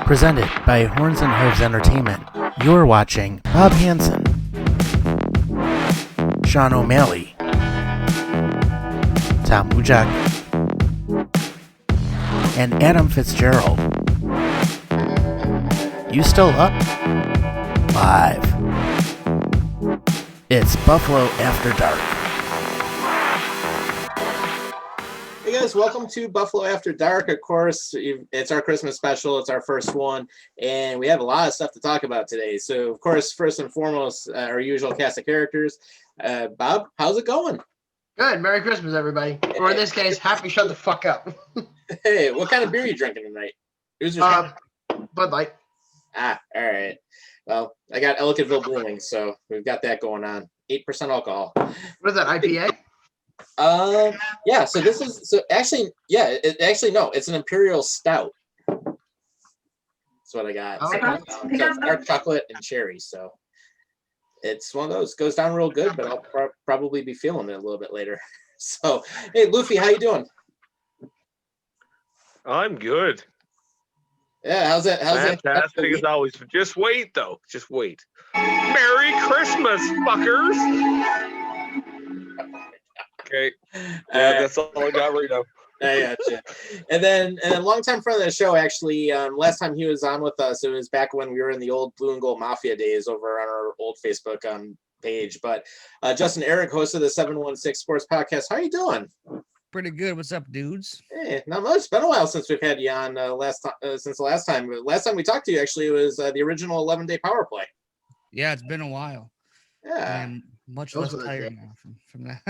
Presented by Horns and Hooves Entertainment, you're watching Bob Hansen, Sean O'Malley, Tom Ujak, and Adam Fitzgerald. You still up? Live. It's Buffalo After Dark. Hey guys, welcome to Buffalo After Dark. Of course, it's our Christmas special. It's our first one, and we have a lot of stuff to talk about today. So, of course, first and foremost, our usual cast of characters. Bob, how's it going? Good. Merry Christmas, everybody. Or in this case, happy shut the fuck up. Hey, what kind of beer are you drinking tonight? Who's your Bud Light. all right. Well, I got Ellicottville Brewing, so we've got that going on. 8% alcohol. What is that, IPA? Yeah, so this is no, it's an Imperial Stout. That's what I got. Okay. So it's dark chocolate and cherry, so it's one of those. Goes down real good, but I'll probably be feeling it a little bit later. So, hey, Lewfie, how you doing? I'm good. Yeah, how's that? Fantastic as always. Just wait, though. Just wait. Merry Christmas, fuckers! Okay. Yeah, that's all I got right now. I gotcha. And then longtime friend of the show, actually, last time he was on with us, it was back when we were in the old Blue and Gold Mafia days over on our old Facebook page. But Justen Eric, host of the 716 Sports Podcast. How are you doing? Pretty good. What's up, dudes? Hey, not much. It's been a while since we've had you on since the last time. Last time we talked to you, actually, it was the original 11-day power play. Yeah, it's been a while. Yeah. I'm much less tired now from that.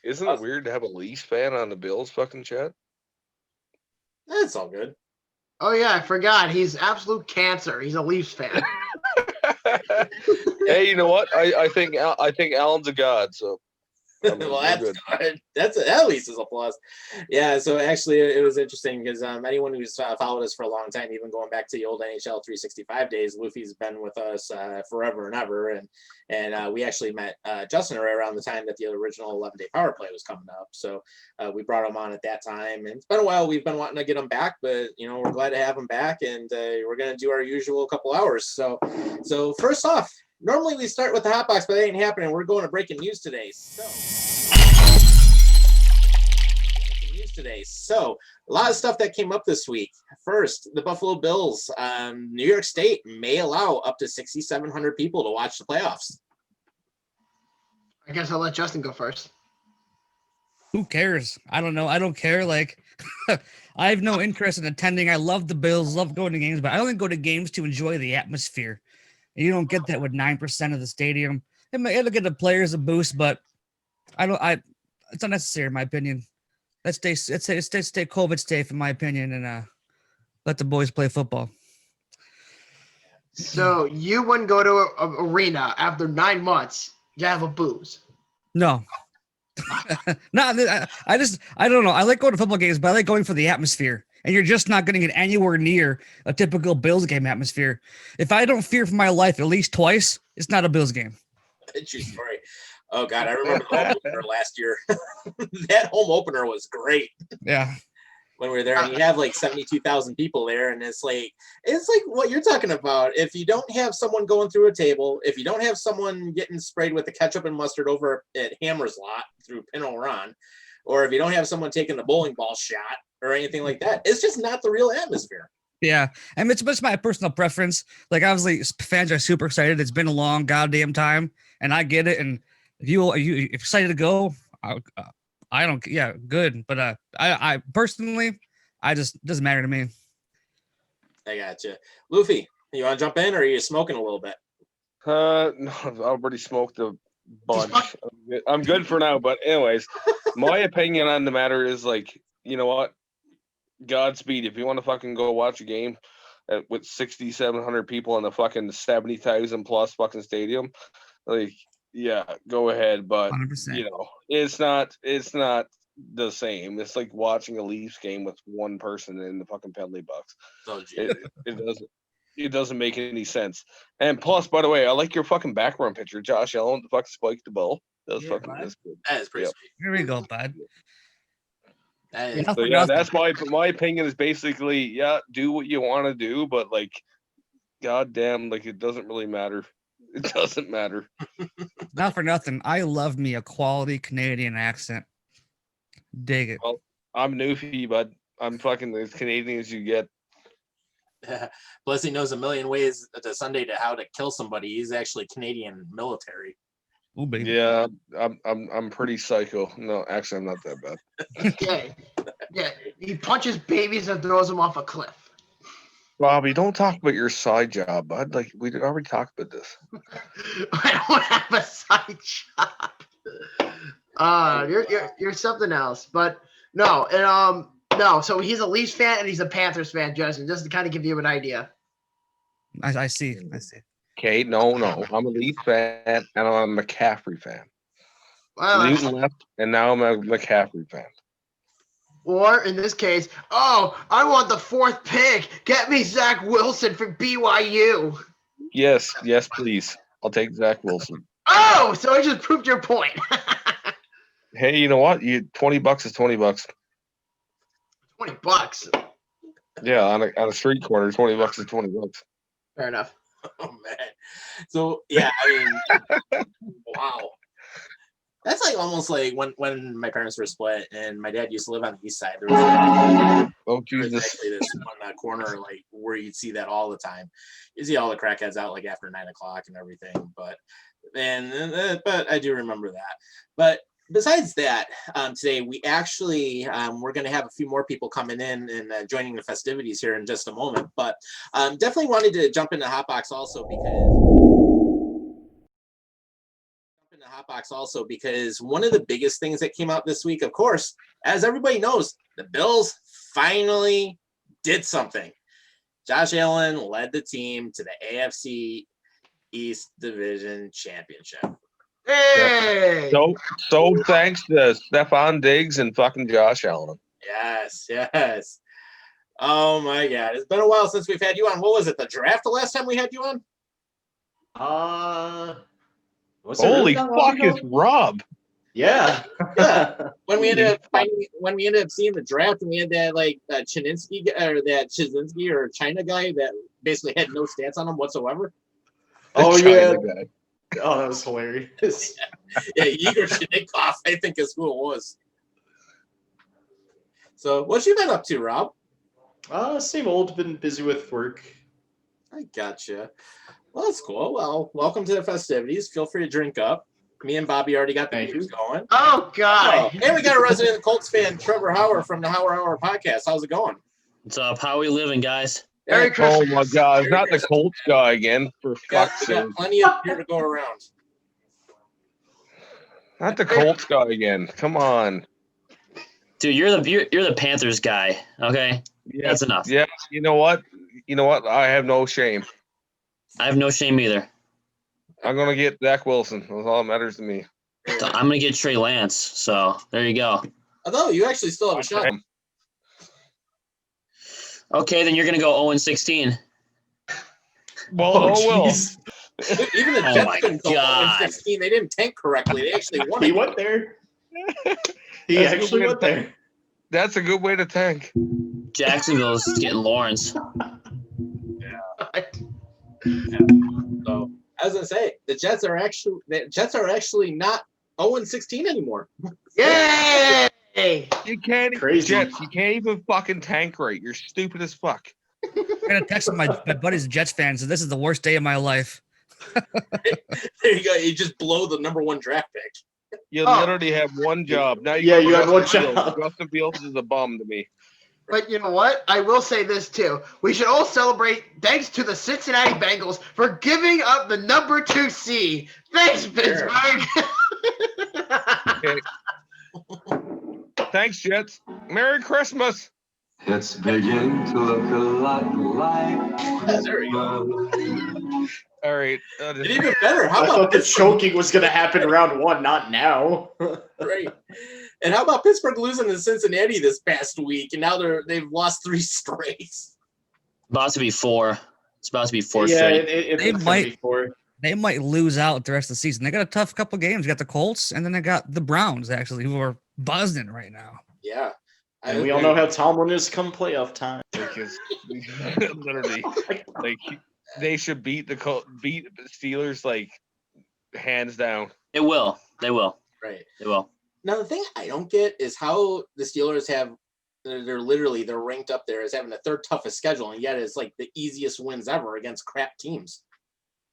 Isn't it weird to have a Leafs fan on the Bills fucking chat? That's all good. Oh, yeah, I forgot. He's absolute cancer. He's a Leafs fan. Hey, you know what? I think Alan's a god, so. Well, that's at least is a plus. Yeah, so actually it was interesting because anyone who's followed us for a long time, even going back to the old NHL 365 days, Lewfie's been with us forever and ever, and we actually met Justen right around the time that the original 11-day power play was coming up. So we brought him on at that time, and it's been a while. We've been wanting to get him back, but we're glad to have him back, and we're gonna do our usual couple hours. So first off. Normally we start with the hot box, but that ain't happening. We're going to breaking news today. So a lot of stuff that came up this week. First, the Buffalo Bills. New York State may allow up to 6,700 people to watch the playoffs. I guess I'll let Justen go first. Who cares? I don't know. I don't care. Like, I have no interest in attending. I love the Bills, love going to games, but I only go to games to enjoy the atmosphere. You don't get that with 9% of the stadium. It'll get the players a boost, but it's unnecessary in my opinion. Let's stay COVID safe in my opinion, and let the boys play football. So you wouldn't go to an arena after 9 months to have a booze? No. No, I don't know. I like going to football games, but I like going for the atmosphere. And you're just not going to get anywhere near a typical Bills game atmosphere. If I don't fear for my life at least twice, it's not a Bills game. True story. Oh, God, I remember the home opener last year. That home opener was great. Yeah. When we were there, and you have like 72,000 people there, and it's like what you're talking about. If you don't have someone going through a table, if you don't have someone getting sprayed with the ketchup and mustard over at Hammer's Lot through Pinot Ron, or if you don't have someone taking the bowling ball shot, or anything like that. It's just not the real atmosphere. Yeah. And it's just my personal preference. Like, obviously, fans are super excited. It's been a long goddamn time, and I get it. And if are you excited to go, I don't, yeah, good. But I personally, doesn't matter to me. I gotcha. Lewfie, you want to jump in, or are you smoking a little bit? No, I've already smoked a bunch. I'm good for now. But anyways, my opinion on the matter is, like, you know what? Godspeed. If you want to fucking go watch a game with 6,700 people in the fucking 70,000 plus fucking stadium, like, yeah, go ahead. But 100%. it's not the same. It's like watching a Leafs game with one person in the fucking penalty box. Oh, it doesn't make any sense. And plus, by the way, I like your fucking background picture, Josh Allen, the fucking spike the ball. That's good. That is pretty sweet. Here we go, bud. That is, Not So for yeah, nothing. that's my opinion is basically, yeah, do what you want to do, but like, goddamn, like it doesn't really matter. It doesn't matter. Not for nothing. I love me a quality Canadian accent. Dig it. Well, I'm Newfie, but I'm fucking as Canadian as you get. plus he knows a million ways to Sunday to how to kill somebody. He's actually Canadian military. Oh baby. Yeah, I'm pretty psycho. No, actually, I'm not that bad. Yeah. He punches babies and throws them off a cliff. Bobby, don't talk about your side job, bud. Like we already talked about this. I don't have a side job. You're something else. But no, and no. So he's a Leafs fan and he's a Panthers fan, Justin. Just to kind of give you an idea. I see. Okay, no, I'm a Leafs fan and I'm a McCaffrey fan. Well, Newton left, and now I'm a McCaffrey fan. or in this case, oh, I want the 4th pick. Get me Zach Wilson from BYU. Yes, please. I'll take Zach Wilson. Oh, so I just proved your point. Hey, you know what? $20 is $20. $20. Yeah, on a street corner, $20 is $20. Fair enough. Oh man. So yeah, I mean, wow. That's like almost like when my parents were split and my dad used to live on the east side. There was actually this one corner like where you'd see that all the time. You see all the crackheads out like after 9 o'clock and everything. But I do remember that. But besides that, today we actually we're going to have a few more people coming in and joining the festivities here in just a moment. But definitely wanted to jump into Hotbox also because one of the biggest things that came out this week, of course, as everybody knows, the Bills finally did something. Josh Allen led the team to the AFC East Division Championship. Hey! So thanks to Stephon Diggs and fucking Josh Allen. Yes. Oh my God. It's been a while since we've had you on. What was it? The draft the last time we had you on? Holy fuck, it's Rob. Yeah. When we ended up seeing the draft and we had that like Chininski or that Chizinski or China guy that basically had no stats on him whatsoever. Oh The yeah. China guy. Oh, that was hilarious. Yeah, Igor Chinikov, I think is who it was. So what you been up to, Rob? Same old. Been busy with work. I gotcha. Well, that's cool. Well, welcome to the festivities. Feel free to drink up. Me and Bobby already got the Thank beers you. going. Oh, God. Oh, and we got a resident Colts fan, Trevor Hauer from the Hauer podcast. How's it going? What's up? How we living, guys? Merry Oh Christmas. my God, not the Colts guy again, for We got fuck's sake. plenty of beer to go around. Not the Colts guy again. Come on. Dude, you're the Panthers guy. Okay, Yeah, that's enough. yeah. You know what? I have no shame. I have no shame either. I'm gonna get Zach Wilson. That's all that matters to me. So I'm gonna get Trey Lance. So there you go. Although you actually still have a shot. Okay, then you're gonna go 0-16. Well, jeez. Even the Oh Jets my couldn't go God. 16. They didn't tank correctly. They actually won. He it. went there. He That's a actually good went way to there. That's a good way to tank. Jacksonville's getting Lawrence. So I was gonna say the Jets are actually not 0-16 anymore. Yay! You can't Crazy. Jets. You can't even fucking tank right. You're stupid as fuck. I got a text from my buddy's a Jets fan, so this is the worst day of my life. There you go. You just blow the number 1 draft pick. You Oh. literally have one job. Now Yeah, you had one Justin Fields. job. Justin Fields is a bum to me. But you know what? I will say this too. We should all celebrate thanks to the Cincinnati Bengals for giving up the number 2 seed. Thanks, Pittsburgh. Okay. Thanks, Jets. Merry Christmas. It's beginning to look a lot like There we go. All right. And even better, how I about thought the Pittsburgh? choking was going to happen round 1, not now. Right. And how about Pittsburgh losing to Cincinnati this past week, and now they've lost 3 straight. About to be 4. It's about to be 4 Yeah, straight. it's They gonna might- be 4. They might lose out the rest of the season. They got a tough couple games. They got the Colts, and then they got the Browns, actually, who are buzzing right now. Yeah. And we all know how Tomlin is come playoff time. Because literally, like they should beat the Steelers like hands down. It will. They will. Right. They will. Now the thing I don't get is how the Steelers they're ranked up there as having the third toughest schedule, and yet it's like the easiest wins ever against crap teams.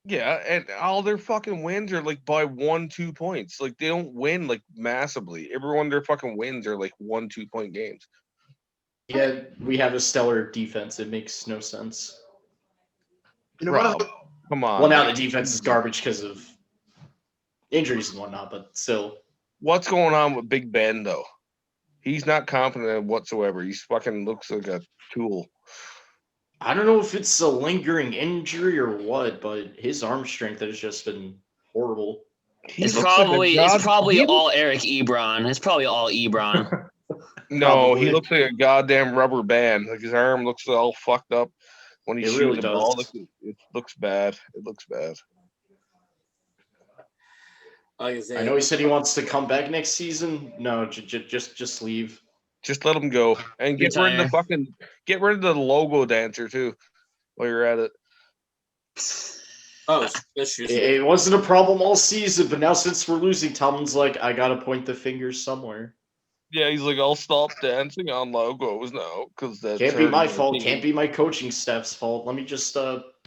Yeah, and all their fucking wins are like by 1-2 points. Like they don't win like massively. Every one of their fucking wins are like 1-2 point games. Yeah, we have a stellar defense. It makes no sense. You know Rob, what? come on. Well, now the defense is garbage because of injuries and whatnot, but still. What's going on with Big Ben though? He's not confident whatsoever. He's fucking looks like a tool. I don't know if it's a lingering injury or what, but his arm strength has just been horrible. It's probably all Eric Ebron. It's probably all Ebron. No, Probably. he looks like a goddamn rubber band. Like his arm looks all fucked up when he It shoots really the does. ball. It looks bad. It looks bad. Like I know he said he wants to come back next season. No, just leave. Just let him go and get rid of the logo dancer too. While you're at it. Oh, that's true. It wasn't a problem all season, but now since we're losing, Tomlin's like, I gotta point the fingers somewhere. Yeah, he's like, I'll stop dancing on logos now because that Can't be my fault. Can't be my coaching staff's fault. Let me just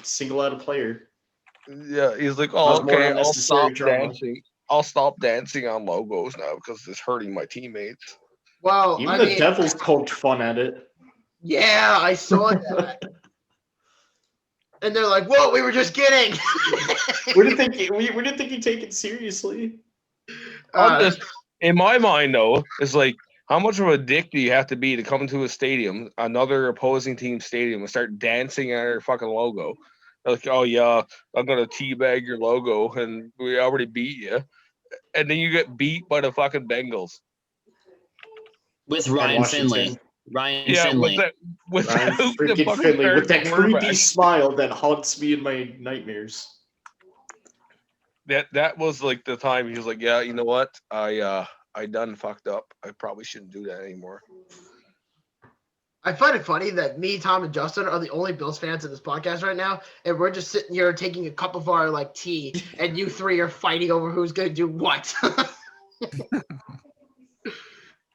single out a player. Yeah, he's like, That was oh, more okay, I'll unnecessary stop drama. dancing. I'll stop dancing on logos now because it's hurting my teammates. Well, Even I the mean, Devils poked fun at it. yeah, I saw that. And they're like, "Whoa, we were just kidding." We didn't think you take it seriously. In my mind, though, it's like, how much of a dick do you have to be to come into a stadium, another opposing team stadium, and start dancing at our fucking logo? They're like, oh yeah, I'm gonna teabag your logo, and we already beat you, and then you get beat by the fucking Bengals. With Ryan Washington. Finley. Ryan Yeah, Finley. with Ryan the freaking fucking Finley with third that quarterback. creepy smile that haunts me in my nightmares. That was like the time he was like, yeah, you know what, I done fucked up. I probably shouldn't do that anymore. I find it funny that me, Tom, and Justin are the only Bills fans in this podcast right now, and we're just sitting here taking a cup of our like tea, and you three are fighting over who's gonna do what.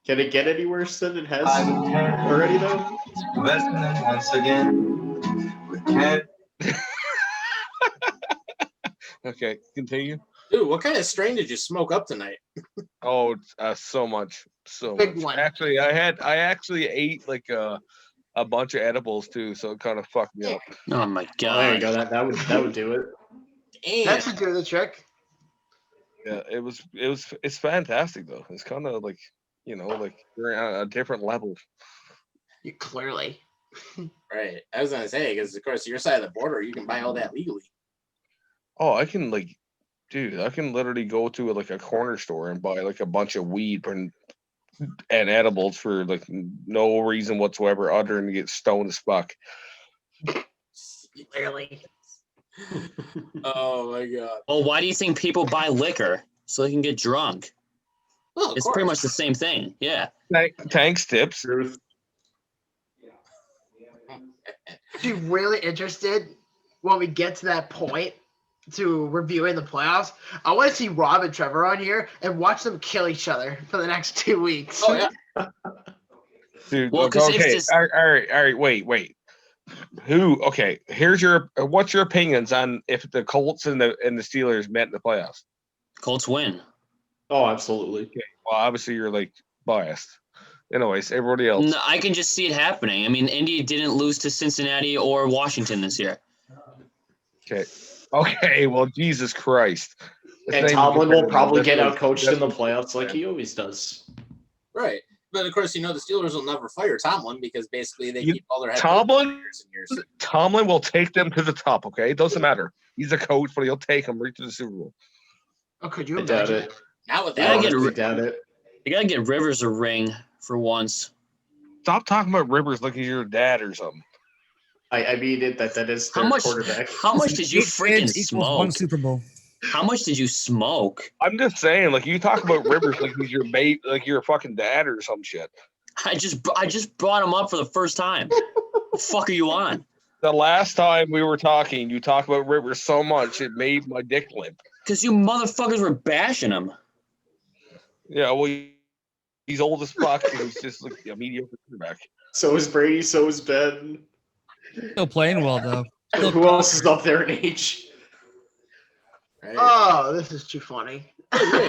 Can it get any worse than it has already, though? Once again, we can't. Okay, continue. Dude, what kind of strain did you smoke up tonight? Oh, so much. Big Much. one. Actually, I actually ate like a bunch of edibles too, so it kind of fucked me up. Oh my Oh, there you god. go. That would do it. Damn. That should do the trick. Yeah, it's fantastic though. It's kind of like, you know, like you're on a different level. You clearly. Right. I was gonna say, because of course your side of the border, you can buy all that legally. Oh, I can literally go to like a corner store and buy like a bunch of weed and edibles for like no reason whatsoever other than to get stoned as fuck. Clearly. Oh my god. Well, why do you think people buy liquor? So they can get drunk. Well, of It's course. pretty much the same thing. Yeah. Thanks, tips. Truth. Be really interested when we get to that point to reviewing the playoffs. I want to see Rob and Trevor on here and watch them kill each other for the next 2 weeks. Oh yeah. Dude, Well, 'cause it's okay. just- All right, wait. Okay, what's your opinions on if the Colts and the Steelers met in the playoffs? Colts win. Oh, absolutely. Well, obviously you're like biased. Anyways, everybody else. No, I can just see it happening. I mean, Indy didn't lose to Cincinnati or Washington this year. Okay, well, Jesus Christ. And Tomlin will probably get outcoached in the playoffs like he always does. Right. But of course, you know the Steelers will never fire Tomlin because basically they You- keep all their head Tomlin? coaches for years and years. Tomlin will take them to the top, okay? It doesn't matter. He's a coach, but he'll take them right to the Super Bowl. Oh, could you I doubt imagine? it. Not with Yeah, that. I get honestly doubt it. You gotta get Rivers a ring for once. Stop talking about Rivers like he's your dad or something. I mean it that is their How much? quarterback. How much did you Eight freaking wins equals one smoke? Super Bowl. How much did you smoke? I'm just saying, like, you talk about Rivers like he's your babe, like you're a fucking dad or some shit. I just brought him up for the first time. The fuck are you on? The last time we were talking, you talked about Rivers so much it made my dick limp. Because you motherfuckers were bashing him. Yeah, well, he's old as fuck. And he's just like a mediocre quarterback. So is Brady. So is Ben. Still playing well though. Still Who else is up there in age? Right. Oh, this is too funny.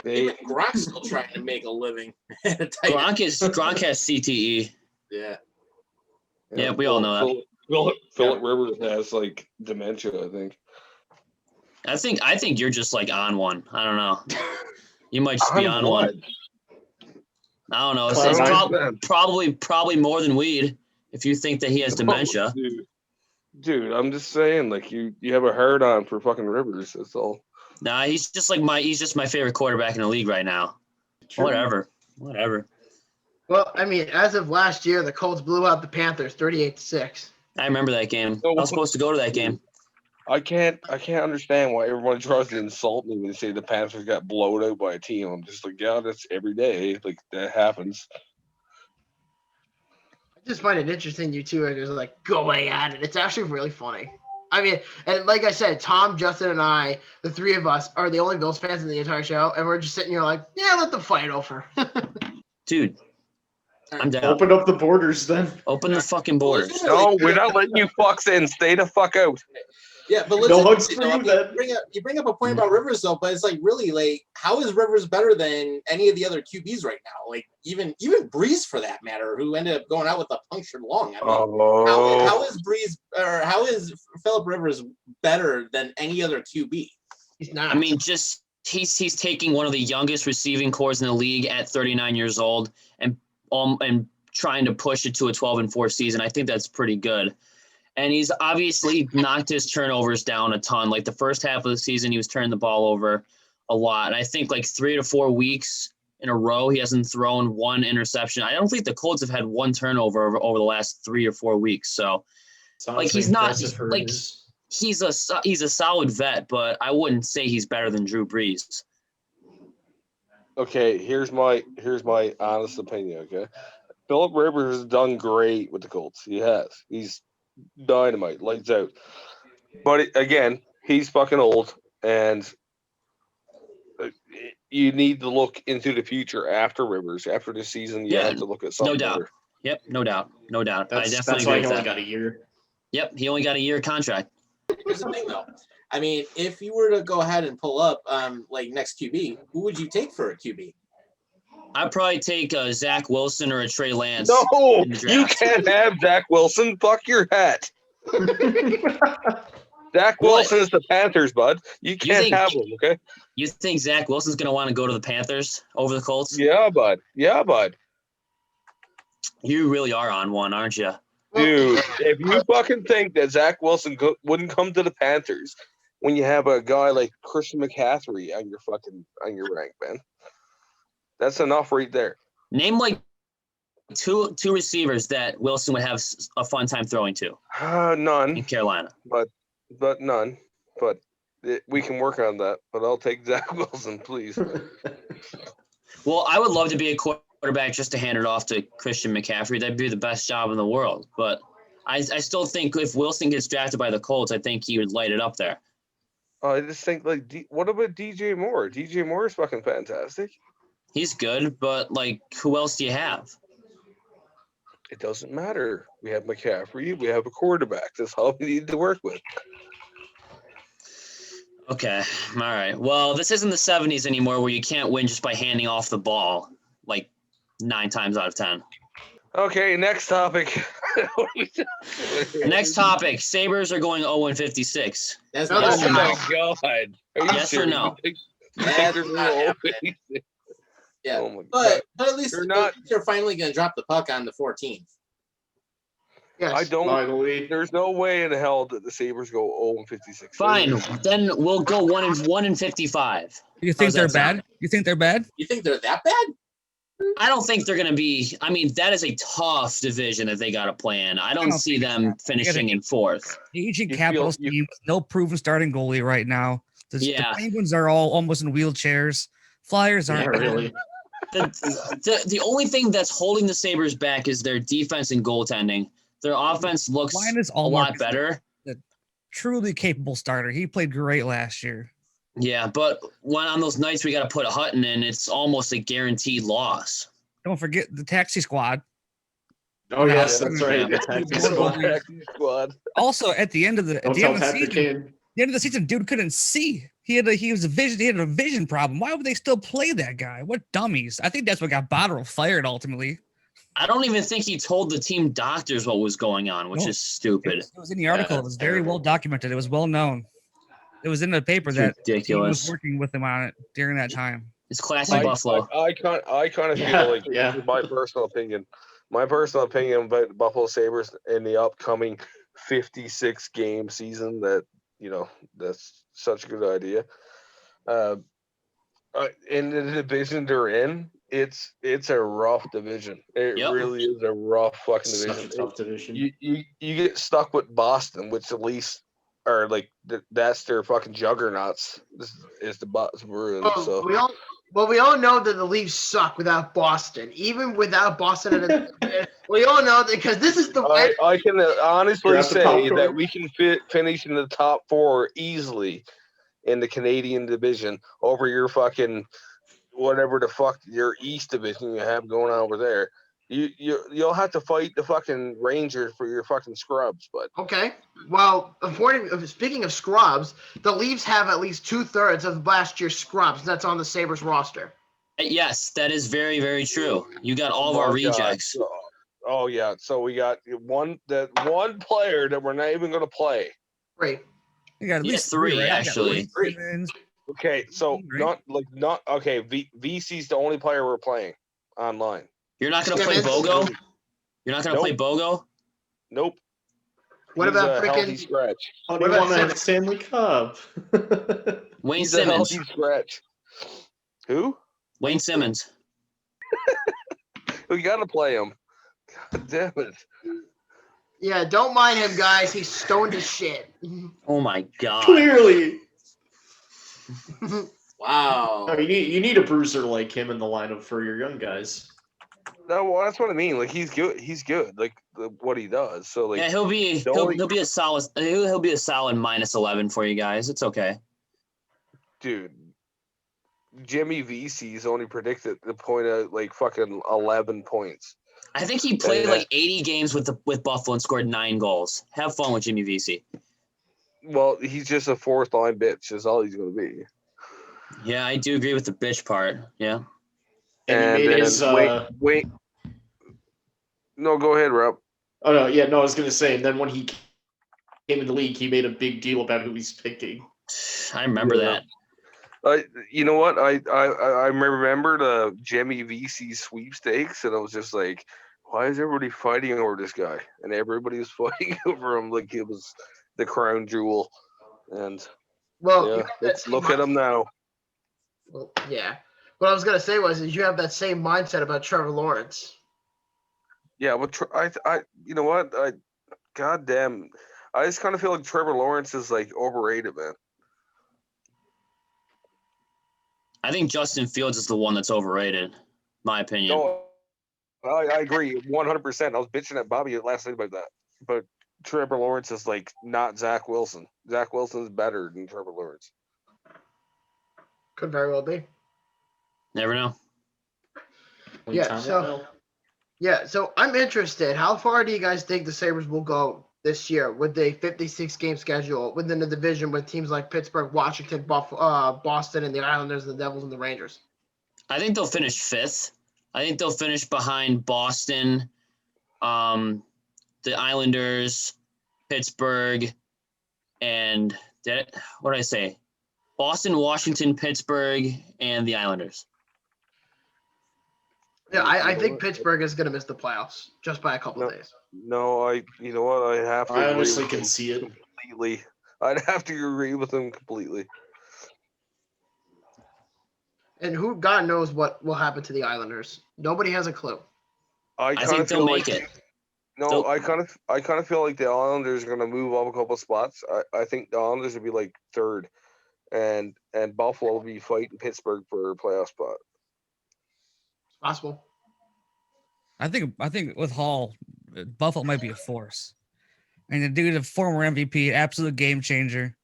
Even Gronk's still trying to make a living. Gronk has CTE. Yeah. Yeah, we all know that. Philip Rivers has like dementia, I think. I think you're just like on one. I don't know. You might just be on one. I don't know. It's probably more than weed if you think that he has dementia. Dude, I'm just saying, like you have a hard on for fucking Rivers. That's all. Nah, he's just my favorite quarterback in the league right now. True. Whatever. Well, I mean, as of last year, the Colts blew out the Panthers 38-6. I remember that game. I was supposed to go to that game. I can't understand why everyone tries to insult me when they say the Panthers got blown out by a team. I'm just like, yeah, that's every day. Like that happens. I just find it interesting you two are just like going at it. It's actually really funny. I mean, and like I said, Tom, Justin, and I, the three of us, are the only Bills fans in the entire show, and we're just sitting here like, yeah, let them fight over. Dude, I'm down. Open up the borders then. Open the fucking borders. No, we're not letting you fucks in. Stay the fuck out. Yeah, but No hugs listen, for you, then. you bring up a point about Rivers though, but it's like really like how is Rivers better than any of the other QBs right now? Like even Breeze for that matter, who ended up going out with a punctured lung. I mean, how is Breeze or how is Philip Rivers better than any other QB? He's not. I mean, just he's taking one of the youngest receiving corps in the league at 39 years old and trying to push it to a 12-4 season. I think that's pretty good. And he's obviously knocked his turnovers down a ton. Like the first half of the season, he was turning the ball over a lot. And I think like 3 to 4 weeks in a row, he hasn't thrown one interception. I don't think the Colts have had one turnover over the last 3 or 4 weeks. So like he's not like he's a solid vet, but I wouldn't say he's better than Drew Brees. Okay, here's my honest opinion. Okay, Philip Rivers has done great with the Colts. He has. He's dynamite, lights out. But again, he's fucking old, and you need to look into the future after Rivers. After this season, you have to look at something. No doubt. Better. Yep, no doubt. That's why he only got a year. Yep, he only got a year contract. Here's the thing, though. I mean, if you were to go ahead and pull up like next QB, who would you take for a QB? I'd probably take Zach Wilson or a Trey Lance. No, you can't have Zach Wilson. Fuck your hat. Zach Wilson is the Panthers, bud. You can't have him, okay? You think Zach Wilson's going to want to go to the Panthers over the Colts? Yeah, bud. You really are on one, aren't you? Dude, if you fucking think that Zach Wilson wouldn't come to the Panthers when you have a guy like Christian McCaffrey on your rank, man. That's enough right there. Name like two receivers that Wilson would have a fun time throwing to. None. In Carolina. But none. But we can work on that. But I'll take Zach Wilson, please. Well, I would love to be a quarterback just to hand it off to Christian McCaffrey. That'd be the best job in the world. But I still think if Wilson gets drafted by the Colts, I think he would light it up there. I just think, like, what about DJ Moore? DJ Moore is fucking fantastic. He's good, but, like, who else do you have? It doesn't matter. We have McCaffrey. We have a quarterback. That's all we need to work with. Okay. All right. Well, this isn't the 70s anymore where you can't win just by handing off the ball, like, 9 times out of 10. Okay, next topic. Next topic. Sabres are going 0-56. That's Oh, not my God. Yes or no? Yeah, Oh my but God. at least They're they're finally going to drop the puck on the 14th. Yes. I don't. Finally. There's no way in hell that the Sabres go 0-56. Fine. Then we'll go 1-55. You think How's they're that sound? bad? You think they're bad? You think they're that bad? I don't think they're going to be. I mean, that is a tough division that they got to play in. I don't see them finishing in 4th. Aging You Capitals feel- team with no proven starting goalie right now. The Yeah. Penguins are all almost in wheelchairs. Flyers Yeah, aren't. really. The only thing that's holding the Sabres back is their defense and goaltending. Their offense looks Linus a lot Ullmark is better. a truly capable starter. He played great last year. Yeah, but when on those nights we got to put a Hutton in, it's almost a guaranteed loss. Don't forget the taxi squad. Oh Yeah. yes, that's right. Yeah. The taxi Squad. squad. Taxi squad. Also, at the end of the Don't the tell end of the Patrick season, Kane. the end of the season, dude couldn't see. He had a vision problem. Why would they still play that guy? What dummies! I think that's what got Botterill fired ultimately. I don't even think he told the team doctors what was going on, which No. is stupid. It was in the article. Yeah, It was very terrible. well documented. It was well known. It was in the paper It's that the team ridiculous. was working with him on it during that time. It's classic Buffalo. I kind of feel Yeah, like yeah. my personal opinion about the Buffalo Sabres in the upcoming 56 game season that that's such a good idea. In the division they're in, it's a rough division. It Yep. really is a rough fucking Such a division. tough division. You get stuck with Boston, which at least are like that's their fucking juggernauts. This is the Boston Bruins. So We all know that the Leafs suck without Boston. Even without Boston, we all know that because this is the I can honestly Grab the say popcorn. that we can finish in the top 4 easily in the Canadian division over your fucking whatever the fuck your East division you have going on over there. You'll have to fight the fucking Rangers for your fucking scrubs, but Okay. Well, speaking of scrubs, the Leafs have at least 2/3 of last year's scrubs that's on the Sabres roster. Yes, that is very, very true. You got all of our God. rejects. Oh yeah, so we got one player that we're not even going to play. Great. You got at Yeah, least three, right? You got actually. Wayne Three. Simmons. Okay, so Right. not okay. VC's the only player we're playing online. You're not going to play Simmons? Bogo? You're not going to play Nope. Bogo? Nope. What He's about a healthy freaking? scratch? How do What you about want a Simmons? Stanley Cup? Wayne He's a Simmons. healthy scratch. Who? Wayne Simmons. We gotta play him. God damn it. Yeah, don't mind him, guys. He's stoned as shit. Oh my God. Clearly. Wow. No, you need a bruiser like him in the lineup for your young guys. No, well, that's what I mean. Like he's good. He's good. Like what he does. So like Yeah, he'll be a solid -11 for you guys. It's okay. dude, Jimmy VC's only predicted the point of like fucking 11 points. I think he played Yeah. like 80 games with Buffalo and scored 9 goals. Have fun with Jimmy VC. Well, he's just a fourth line bitch. Is all he's going to be. Yeah, I do agree with the bitch part. Yeah. And he made his wait. No, go ahead, Rob. Oh no, yeah, no, I was gonna say, and then when he came in the league, he made a big deal about who he's picking. I remember Yeah. that. You know what? I remember the Jimmy VC sweepstakes, and I was just like, why is everybody fighting over this guy? And everybody was fighting over him like it was the crown jewel. And Well, you yeah, have that let's same look at him now. Well, yeah. What I was gonna say is you have that same mindset about Trevor Lawrence. Yeah, but you know what? Goddamn, I just kind of feel like Trevor Lawrence is like overrated, man. I think Justin Fields is the one that's overrated. My opinion. No, I agree 100%. I was bitching at Bobby last night about that, but Trevor Lawrence is like not Zach Wilson. Zach Wilson is better than Trevor Lawrence. Could very well be. Never know. Yeah, Time will so- tell. Yeah, so I'm interested. How far do you guys think the Sabres will go this year with the 56-game schedule within the division with teams like Pittsburgh, Washington, Boston, and the Islanders, the Devils, and the Rangers? I think they'll finish 5th. I think they'll finish behind Boston, the Islanders, Pittsburgh, and what did I say? Boston, Washington, Pittsburgh, and the Islanders. Yeah, I think Pittsburgh is going to miss the playoffs just by a couple of days. No, you know what? I have to. I agree honestly with can him see it. completely. I'd have to agree with him completely. And God knows what will happen to the Islanders. Nobody has a clue. I kinda think they'll feel make like, it. No, They'll- I kind of feel like the Islanders are going to move up a couple spots. I think the Islanders will be like 3rd, and Buffalo will be fighting Pittsburgh for a playoff spot. Possible. I think with Hall, Buffalo might be a force. And the dude, a former MVP, absolute game changer.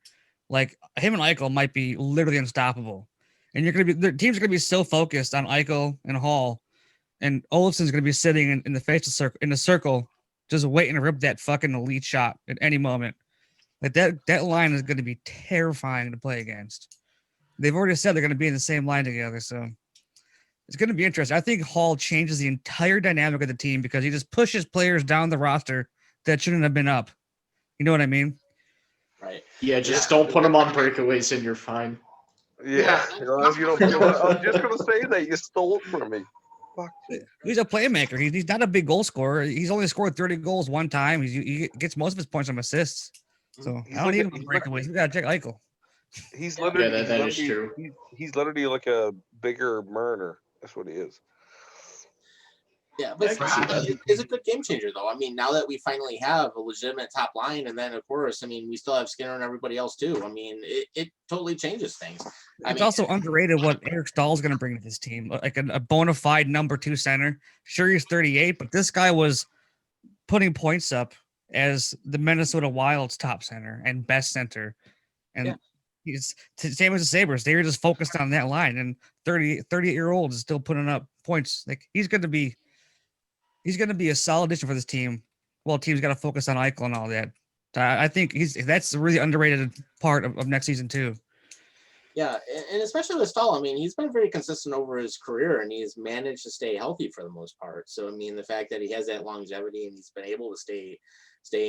Like him and Eichel might be literally unstoppable. And their teams are gonna be so focused on Eichel and Hall, and Olafson's gonna be sitting in the face of the circle, just waiting to rip that fucking elite shot at any moment. Like that line is gonna be terrifying to play against. They've already said they're gonna be in the same line together, so it's gonna be interesting. I think Hall changes the entire dynamic of the team because he just pushes players down the roster that shouldn't have been up. You know what I mean? Right. Yeah, just don't put him on breakaways and you're fine. Yeah. You know, if you don't, I was just gonna say that you stole it from me. Fuck. He's a playmaker. He's not a big goal scorer. He's only scored 30 goals one time. He gets most of his points from assists. So I don't need him on breakaways. We gotta check Eichel. He's literally that is true. He's literally like a bigger Marner. That's what he is. Yeah, but it's a good game changer, though. I mean, now that we finally have a legitimate top line, and then, of course, I mean, we still have Skinner and everybody else, too. I mean, it totally changes things. It's also underrated what Eric Stahl's going to bring to this team, like a bona fide number 2 center. Sure, he's 38, but this guy was putting points up as the Minnesota Wild's top center and best center. And he's same as the Sabres. They were just focused on that line, and 38-year-old is still putting up points. Like he's going to be a solid addition for this team. Well, team's got to focus on Eichel and all that. I think that's a really underrated part of next season too. Yeah, and especially with Stahl, I mean, he's been very consistent over his career, and he's managed to stay healthy for the most part. So, I mean, the fact that he has that longevity and he's been able to stay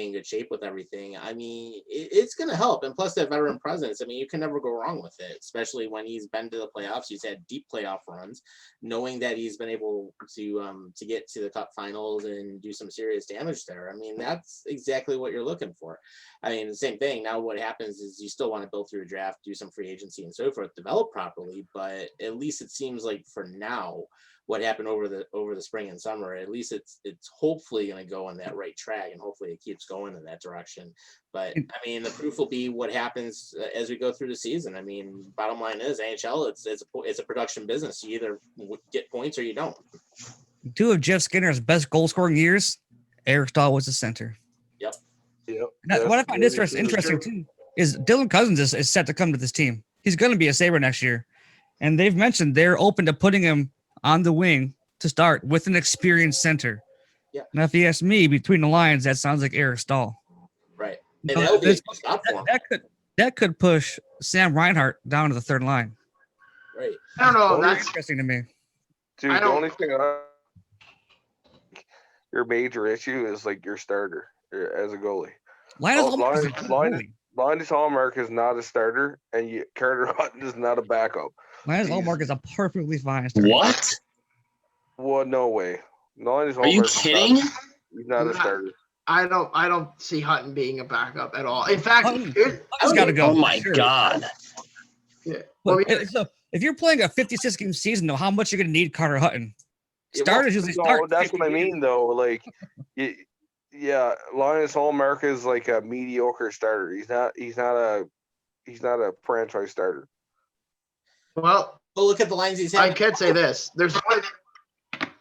in good shape with everything, I mean, it's going to help. And plus that veteran presence, I mean, you can never go wrong with it, especially when he's been to the playoffs. He's had deep playoff runs, knowing that he's been able to get to the cup finals and do some serious damage there. I mean, that's exactly what you're looking for. I mean, the same thing. Now what happens is you still want to build through a draft, do some free agency and so forth, develop properly, but at least it seems like for now, what happened over the spring and summer, at least it's hopefully going to go on that right track, and hopefully it keeps going in that direction. But I mean, the proof will be what happens as we go through the season. I mean, bottom line is NHL, it's a production business. You either get points or you don't. 2 of Jeff Skinner's best goal scoring years, Eric Stahl was the center. Yep. What I find interesting too is Dylan Cousins is set to come to this team. He's going to be a Sabre next year, and they've mentioned they're open to putting him on the wing to start with an experienced center. Yeah. Now, if you ask me, between the lines, that sounds like Eric Stahl. Right. And that could push Sam Reinhart down to the third line. Right. I don't know. That's interesting to me. Dude, the only thing your major issue is like your starter as a goalie. Linus Hallmark is not a starter, and Carter Hutton is not a backup. Linus Hallmark is a perfectly fine starter. What? Well, no way. Are you kidding? He's not a starter. I don't see Hutton being a backup at all. In fact, Hutton's got to go. Oh my god. Yeah. So if you're playing a 56-game season, though, how much are you going to need Carter Hutton? Starters usually start. That's what I mean, though. Like, yeah, Linus Hallmark is like a mediocre starter. He's not a franchise starter. Well, look at the lines he's had. I could say this. What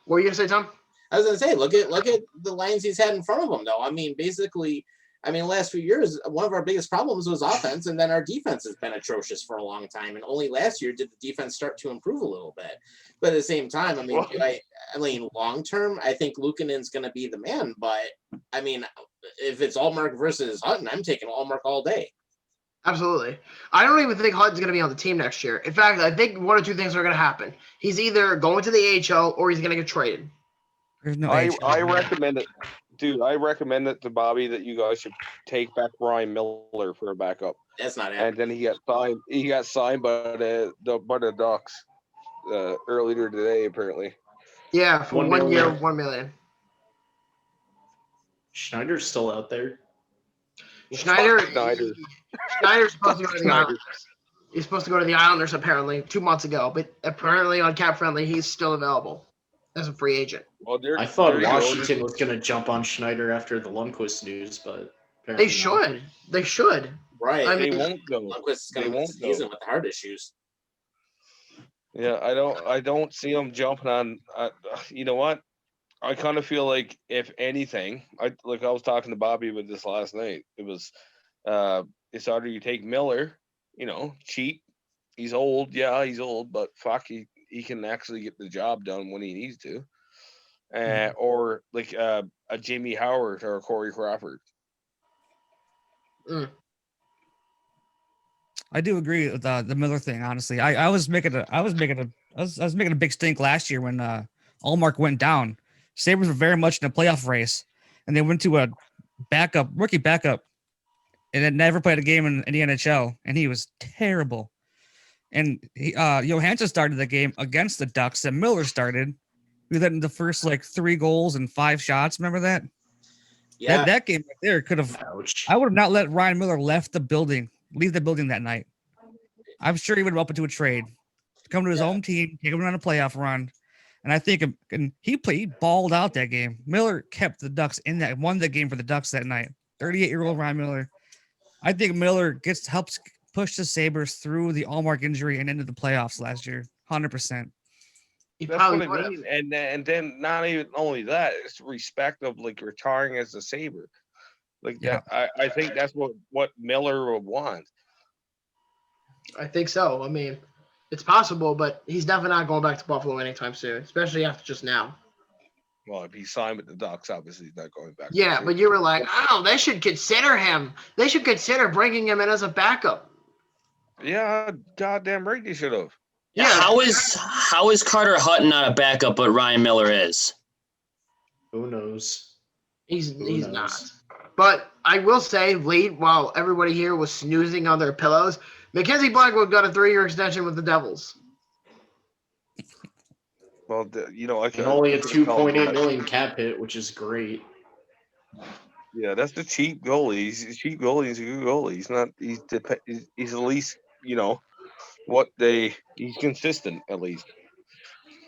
were you gonna say, Tom? I was gonna say, look at the lines he's had in front of him, though. I mean, basically, the last few years, one of our biggest problems was offense, and then our defense has been atrocious for a long time. And only last year did the defense start to improve a little bit. But at the same time, long term, I think Luukkonen's going to be the man. But I mean, if it's Allmark versus Hutton, I'm taking Allmark all day. Absolutely. I don't even think Hutton's going to be on the team next year. In fact, I think one or two things are going to happen. He's either going to the AHL or he's going to get traded. There's no I recommend it. Dude, I recommend it to Bobby that you guys should take back Brian Miller for a backup. That's not happening. And then he got signed by the Ducks earlier today, apparently. Yeah, for 1 year, $1 million. Schneider's still out there. Schneider's supposed to go to the Islanders. He's supposed to go to the Islanders apparently 2 months ago, but apparently on Cap Friendly, he's still available as a free agent. Well, I thought Washington was going to jump on Schneider after the Lundqvist news, but they should. They should. Right. They won't go. Lundqvist is going to miss the season with the heart issues. Yeah, I don't see him jumping on. You know what? I kind of feel like if anything, I was talking to Bobby with this last night. It's either you take Miller, cheap. He's old, yeah, he's old, but fuck, he can actually get the job done when he needs to. Or like a Jamie Howard or a Corey Crawford. I do agree with the Miller thing. Honestly, I was making a big stink last year when Allmark went down. Sabres were very much in a playoff race, and they went to a rookie backup, and then never played a game in the NHL, and he was terrible. And Johansson started the game against the Ducks, and Miller started. We let in the first 3 goals and 5 shots. Remember that? Yeah. That game right there could have. Ouch. I would have not let Ryan Miller leave the building that night. I'm sure he would have opened to a trade to come to his home team, take him on a playoff run. And I think he balled out that game. Miller kept the Ducks won the game for the Ducks that night. 38-year-old Ryan Miller. I think Miller helps push the Sabres through the Allmark injury and into the playoffs last year. 100%. That's what I mean. And then not even only that, it's respect of retiring as a Sabre. I think that's what Miller would want. I think so. I mean, it's possible, but he's definitely not going back to Buffalo anytime soon, especially after just now. Well, if he signed with the Ducks, obviously he's not going back. Yeah, but you were like, oh, they should consider him. They should consider bringing him in as a backup. Yeah, goddamn right they should have. Yeah. How is Carter Hutton not a backup, but Ryan Miller is? Who knows? He's not. But I will say, late while everybody here was snoozing on their pillows, Mackenzie Blackwood got a 3-year extension with the Devils. Well, I can only a $2.8 million cap hit, which is great. Yeah, that's the cheap goalie. He's a cheap goalie. He's a good goalie. He's not. He's at least he's consistent at least.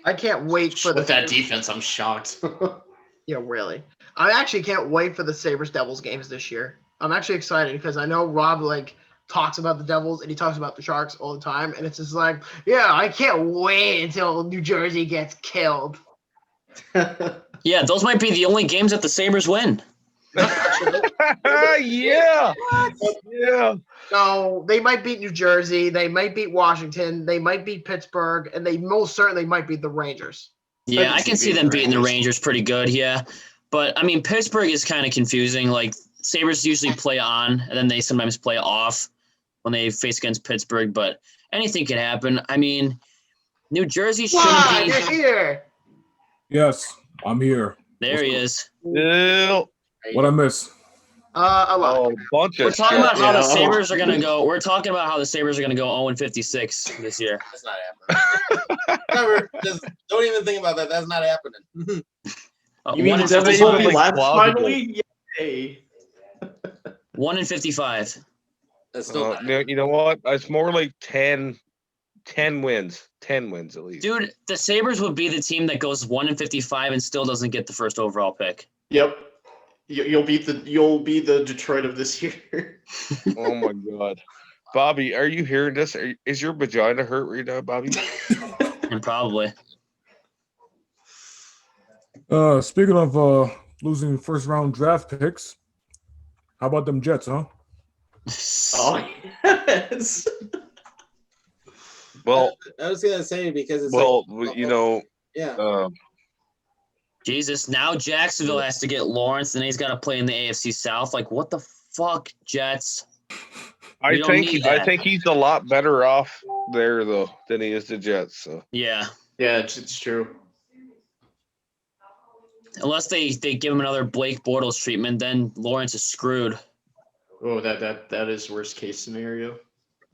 I can't wait for with that defense. I'm shocked. Yeah, really. I actually can't wait for the Sabres Devils games this year. I'm actually excited because I know Rob talks about the Devils and he talks about the Sharks all the time, and it's just I can't wait until New Jersey gets killed. Yeah, those might be the only games that the Sabres win. Yeah. So they might beat New Jersey, they might beat Washington, they might beat Pittsburgh, and they most certainly might beat the Rangers. Yeah, I can see them beating the Rangers pretty good, yeah. But, I mean, Pittsburgh is kind of confusing. Sabres usually play on, and then they sometimes play off when they face against Pittsburgh. But anything could happen. I mean, New Jersey shouldn't be... You're here! Yes, I'm here. There he is. What I miss? A lot. Bunch of We're talking about how the Sabres are going to go. go. We're talking about how the Sabres are going to go 0-56 this year. That's not happening. Trevor, just don't even think about that. That's not happening. You mean the Devils will be last finally? Yay. 1-55. That's still not you know what? It's more like 10 wins. 10 wins at least. Dude, the Sabres would be the team that goes 1-55 and still doesn't get the first overall pick. Yep. You'll be the Detroit of this year. Oh my God, Bobby, are you hearing this? Is your vagina hurt right now, Bobby? And probably. Speaking of losing first round draft picks, how about them Jets, huh? Oh yes. Well, I was gonna say because it's yeah. Jesus, now Jacksonville has to get Lawrence, and he's got to play in the AFC South. What the fuck, Jets? I think he's a lot better off there though than he is the Jets. So yeah, it's true. Unless they give him another Blake Bortles treatment, then Lawrence is screwed. Oh, that is worst case scenario.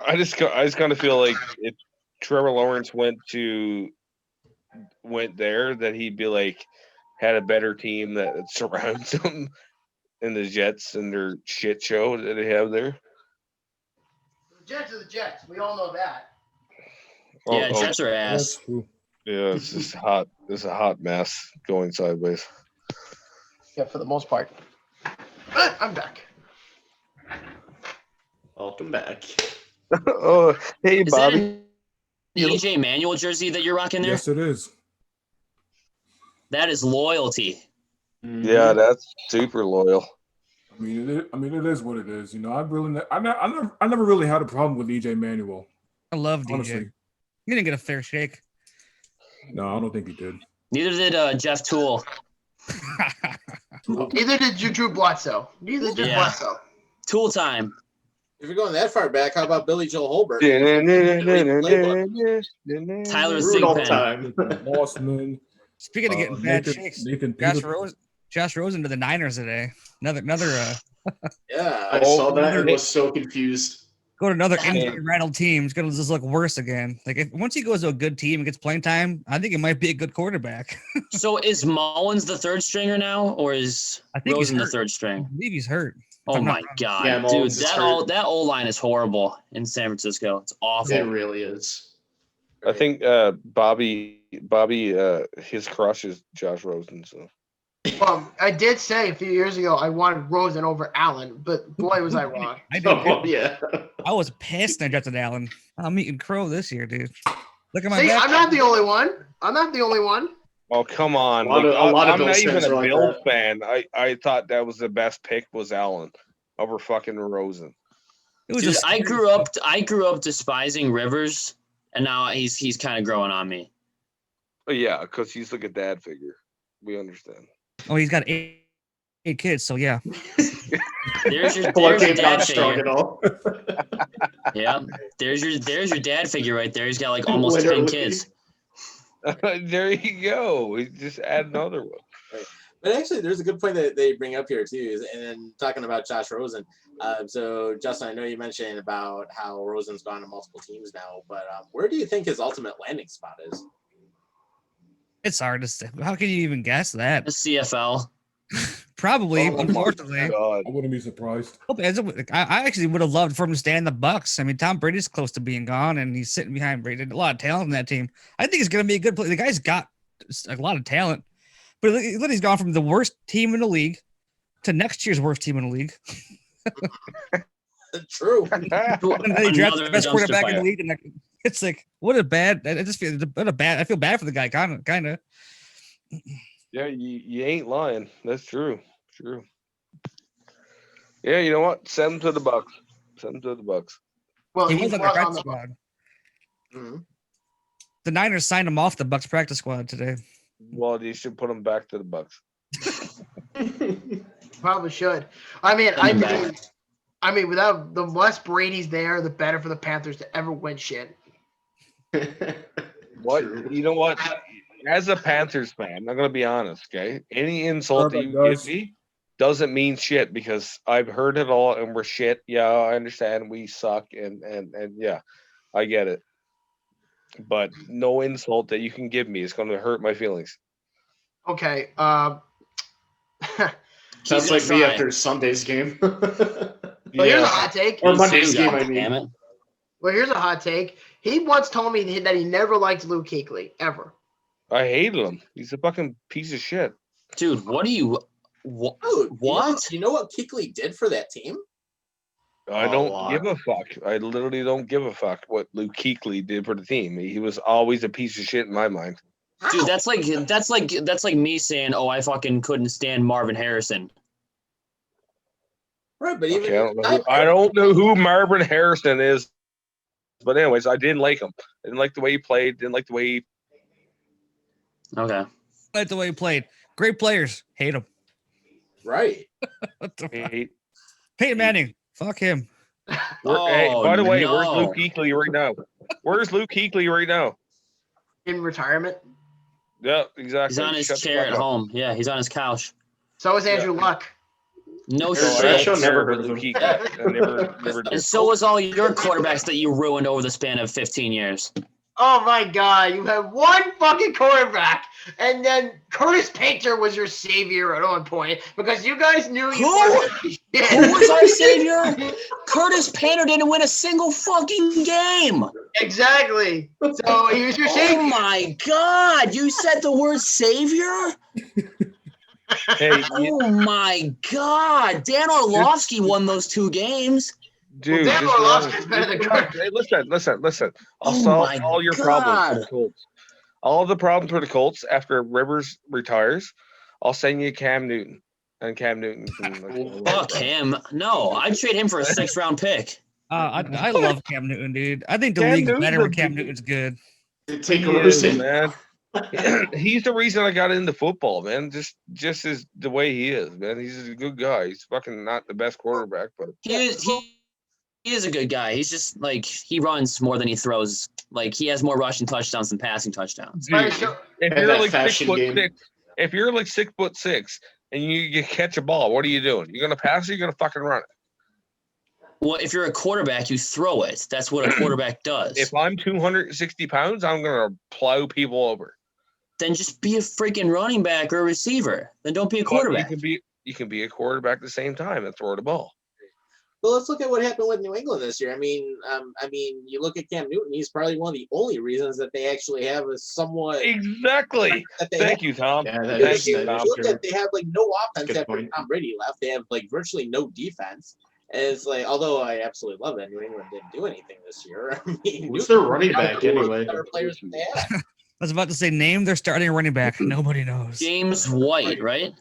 I just kind of feel like if Trevor Lawrence went there, that he'd be had a better team that surrounds him in the Jets and their shit show that they have there. The Jets are the Jets. We all know that. Yeah, Jets are ass. Yeah, it's just hot. It's a hot mess going sideways. Yeah, for the most part. But I'm back. Welcome back. Oh, hey, Bobby. EJ Manuel jersey that you're rocking there? Yes, it is. That is loyalty. Yeah, that's super loyal. I mean, it is what it is. You know, I never really had a problem with EJ Manuel. I love DJ. Honestly, He didn't get a fair shake. no, I don't think he did. Neither did Jeff Toole. Neither did Drew Bledsoe. Neither did Yeah. Bledsoe. Tool time. If you're going that far back, how about Billy Joel Holbert? Tyler Rudolph Thigpen. time. Mossman. Speaking of getting bad Nathan, shakes, Nathan Josh Rosen to the Niners today. Another Yeah. I saw that and was so confused. go to another injury rattled team. It's gonna just look worse again. Like once he goes to a good team and gets playing time, I think it might be a good quarterback. So is Mullins the third stringer now, or is I think Rosen he's the third string? I believe he's hurt. Oh my God, Yeah, dude, Mullins is hurt. that old line is horrible in San Francisco. It's awful. It really is. I think Bobby, his crush is Josh Rosen. So I did say a few years ago I wanted Rosen over Allen, but boy was I wrong. I did. Oh, yeah. I was pissed when I drafted Allen. I'm eating crow this year, dude. Look at my See, back. I'm not the only one. I'm not the only one. oh come on, A lot of I'm Bills not even fans a are like Bills that. fan. I thought that was the best pick was Allen over fucking Rosen. It was Dude, just I grew up despising Rivers, and now he's kind of growing on me. But yeah, because he's like a dad figure. We understand. Oh, he's got eight kids, so yeah. There's your Plugging dad not strong figure. at all. Yeah, there's your dad figure right there. He's got like almost 10 Literally. kids. There you go. We just add another one. But actually, there's a good point that they bring up here too, and then talking about Josh Rosen. So Justin, I know you mentioned about how Rosen's gone to multiple teams now, but where do you think his ultimate landing spot is? It's hard to say. How can you even guess that? The CFL. Probably, Oh my unfortunately. God. I wouldn't be surprised. I actually would have loved for him to stay in the Bucks. I mean, Tom Brady's close to being gone, and he's sitting behind Brady. A lot of talent in that team. I think he's going to be a good player. The guy's got a lot of talent, but look, he's gone from the worst team in the league to next year's worst team in the league. True. And then he drafted Another the best dumpster quarterback in fire. the league, and it's like, what a bad. I just feel bad. I feel bad for the guy, kind of. Yeah, you ain't lying. That's true. True. Yeah, you know what? Send him to the Bucks. Send him to the Bucks. Well, He he was was on the on practice the squad. Mhm. The Niners signed him off the Bucks practice squad today. Well, you should put him back to the Bucks. Probably should. I mean, Send him back. without the less Brady's there, the better for the Panthers to ever win shit. What? True. You know what? As a Panthers fan, I'm gonna be honest, okay? Any insult that Sorry, you guys. give me doesn't mean shit because I've heard it all and we're shit. Yeah, I understand we suck and yeah, I get it. But no insult that you can give me is gonna hurt my feelings. Okay. Sounds He's like gonna me try. after Sunday's game. Well, here's a hot take. Or Monday's game, God I mean. damn it. Well, here's a hot take. He once told me that he never liked Luke Kuechly ever. I hated him. He's a fucking piece of shit. Dude, what do you? What? Dude, What? You know what Kuechly did for that team? I A don't lot. give a fuck. I literally don't give a fuck what Luke Kuechly did for the team. He was always a piece of shit in my mind. Dude, that's like me saying, "Oh, I fucking couldn't stand Marvin Harrison." Right, but even Okay, I don't know who Marvin Harrison is, but anyways, I didn't like him. I didn't like the way he played. Didn't like the way he. Okay. Like the way he played. Great players. Hate him. right. What the fuck? He Peyton Manning. Fuck him. hey, Oh, by the way, no. where's Luke Kuechly right now? Where's Luke Kuechly right now? In retirement. Yeah, exactly. He's on his Shut the chair fuck at up. home. Yeah, he's on his couch. So is Andrew Luck. No No, shit. That show never heard heard of Luke him. Kuechly. I never And did. so was all your quarterbacks that you ruined over the span of 15 years. Oh my God! You have one fucking quarterback, and then Curtis Painter was your savior at one point because you guys knew you Who? weren't gonna be shit. Who was our savior? Curtis Painter didn't win a single fucking game. Exactly. So he was your Oh savior. my God. You said the word savior? Hey, Oh my God. Dan Orlovsky won those 2 games. Dude, Dan just Orlovsky's better than Kirk. Hey, listen. I'll Oh solve my all your problems for God. the Colts. All the problems for the Colts after Rivers retires. I'll send you Cam Newton, and Cam Newton can. Fuck him. No, I'd trade him for a 6th-round pick. I love Cam Newton, dude. I think the Cam league's Newton's better a when Cam big- Newton's good. Take He a is, roasting. man. He's the reason I got into football, man. Just as the way he is, man. He's a good guy. He's fucking not the best quarterback, but He is a good guy. He's just like he runs more than he throws. Like he has more rushing touchdowns than passing touchdowns. dude, if And you're that like fashion game. 6'6", if you're like 6'6" and you catch a ball, what are you doing? You're gonna pass or you're gonna fucking run it? Well, if you're a quarterback, you throw it. That's what a quarterback does. If I'm 260 pounds, I'm gonna plow people over. Then just be a freaking running back or a receiver. Then don't be a But quarterback. You can be a quarterback at the same time and throw the ball. Well, let's look at what happened with New England this year. I mean, you look at Cam Newton. He's probably one of the only reasons that they actually have a somewhat Exactly. that they Thank you, Tom. Yeah, that Thank is- you, that Tom. is look at they have like no offense Good after point. Tom Brady left. They have like virtually no defense. And it's like, although I absolutely love that New England didn't do anything this year. I mean, Who's their running back Newton was anyway? better players than they had. I was about to say name their starting running back. Nobody knows. James White, right?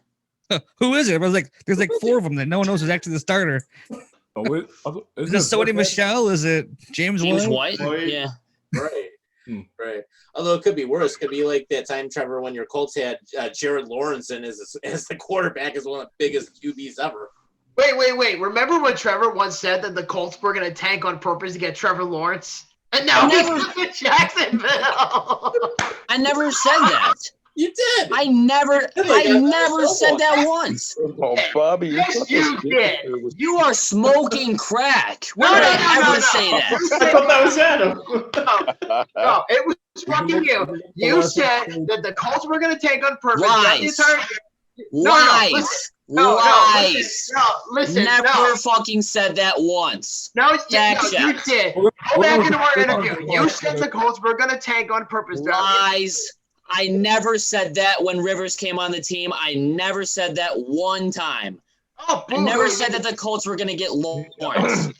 Who is it? I was like, there's like 4 of them that no one knows who's actually the starter. Oh, Is it Sony Michelle? Is it James James White? White? Yeah. Right. Hmm. Right. Although it could be worse. It could be like that time, Trevor, when your Colts had Jared Lawrence as the quarterback as one of the biggest QBs ever. Wait. Remember when Trevor once said that the Colts were going to tank on purpose to get Trevor Lawrence? And now he's in Jacksonville. I never said that. You did. I never said that once. Oh, Bobby, you're Yes, such a you did. stupid- You are smoking crack. When did I ever say that? I thought that was Adam. No, it was fucking you. You said that the Colts were going to tank on purpose. Lies. Lies. No, Lies. listen. Never fucking said that once. No, you Fact did. check. Go back into our interview. You said the Colts were going to tank on purpose. Lies. I never said that when Rivers came on the team. I never said that one time. Oh, I never said that the Colts were going to get Lawrence.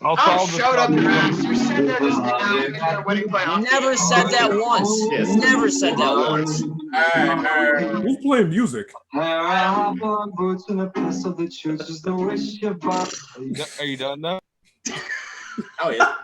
I'll Oh, solve the shut up, problem. your ass. You said that just now. You got a winning playoff. Never said that once. Yes. Never said that once. All right. Who's playing music? Are you done now? Oh yeah.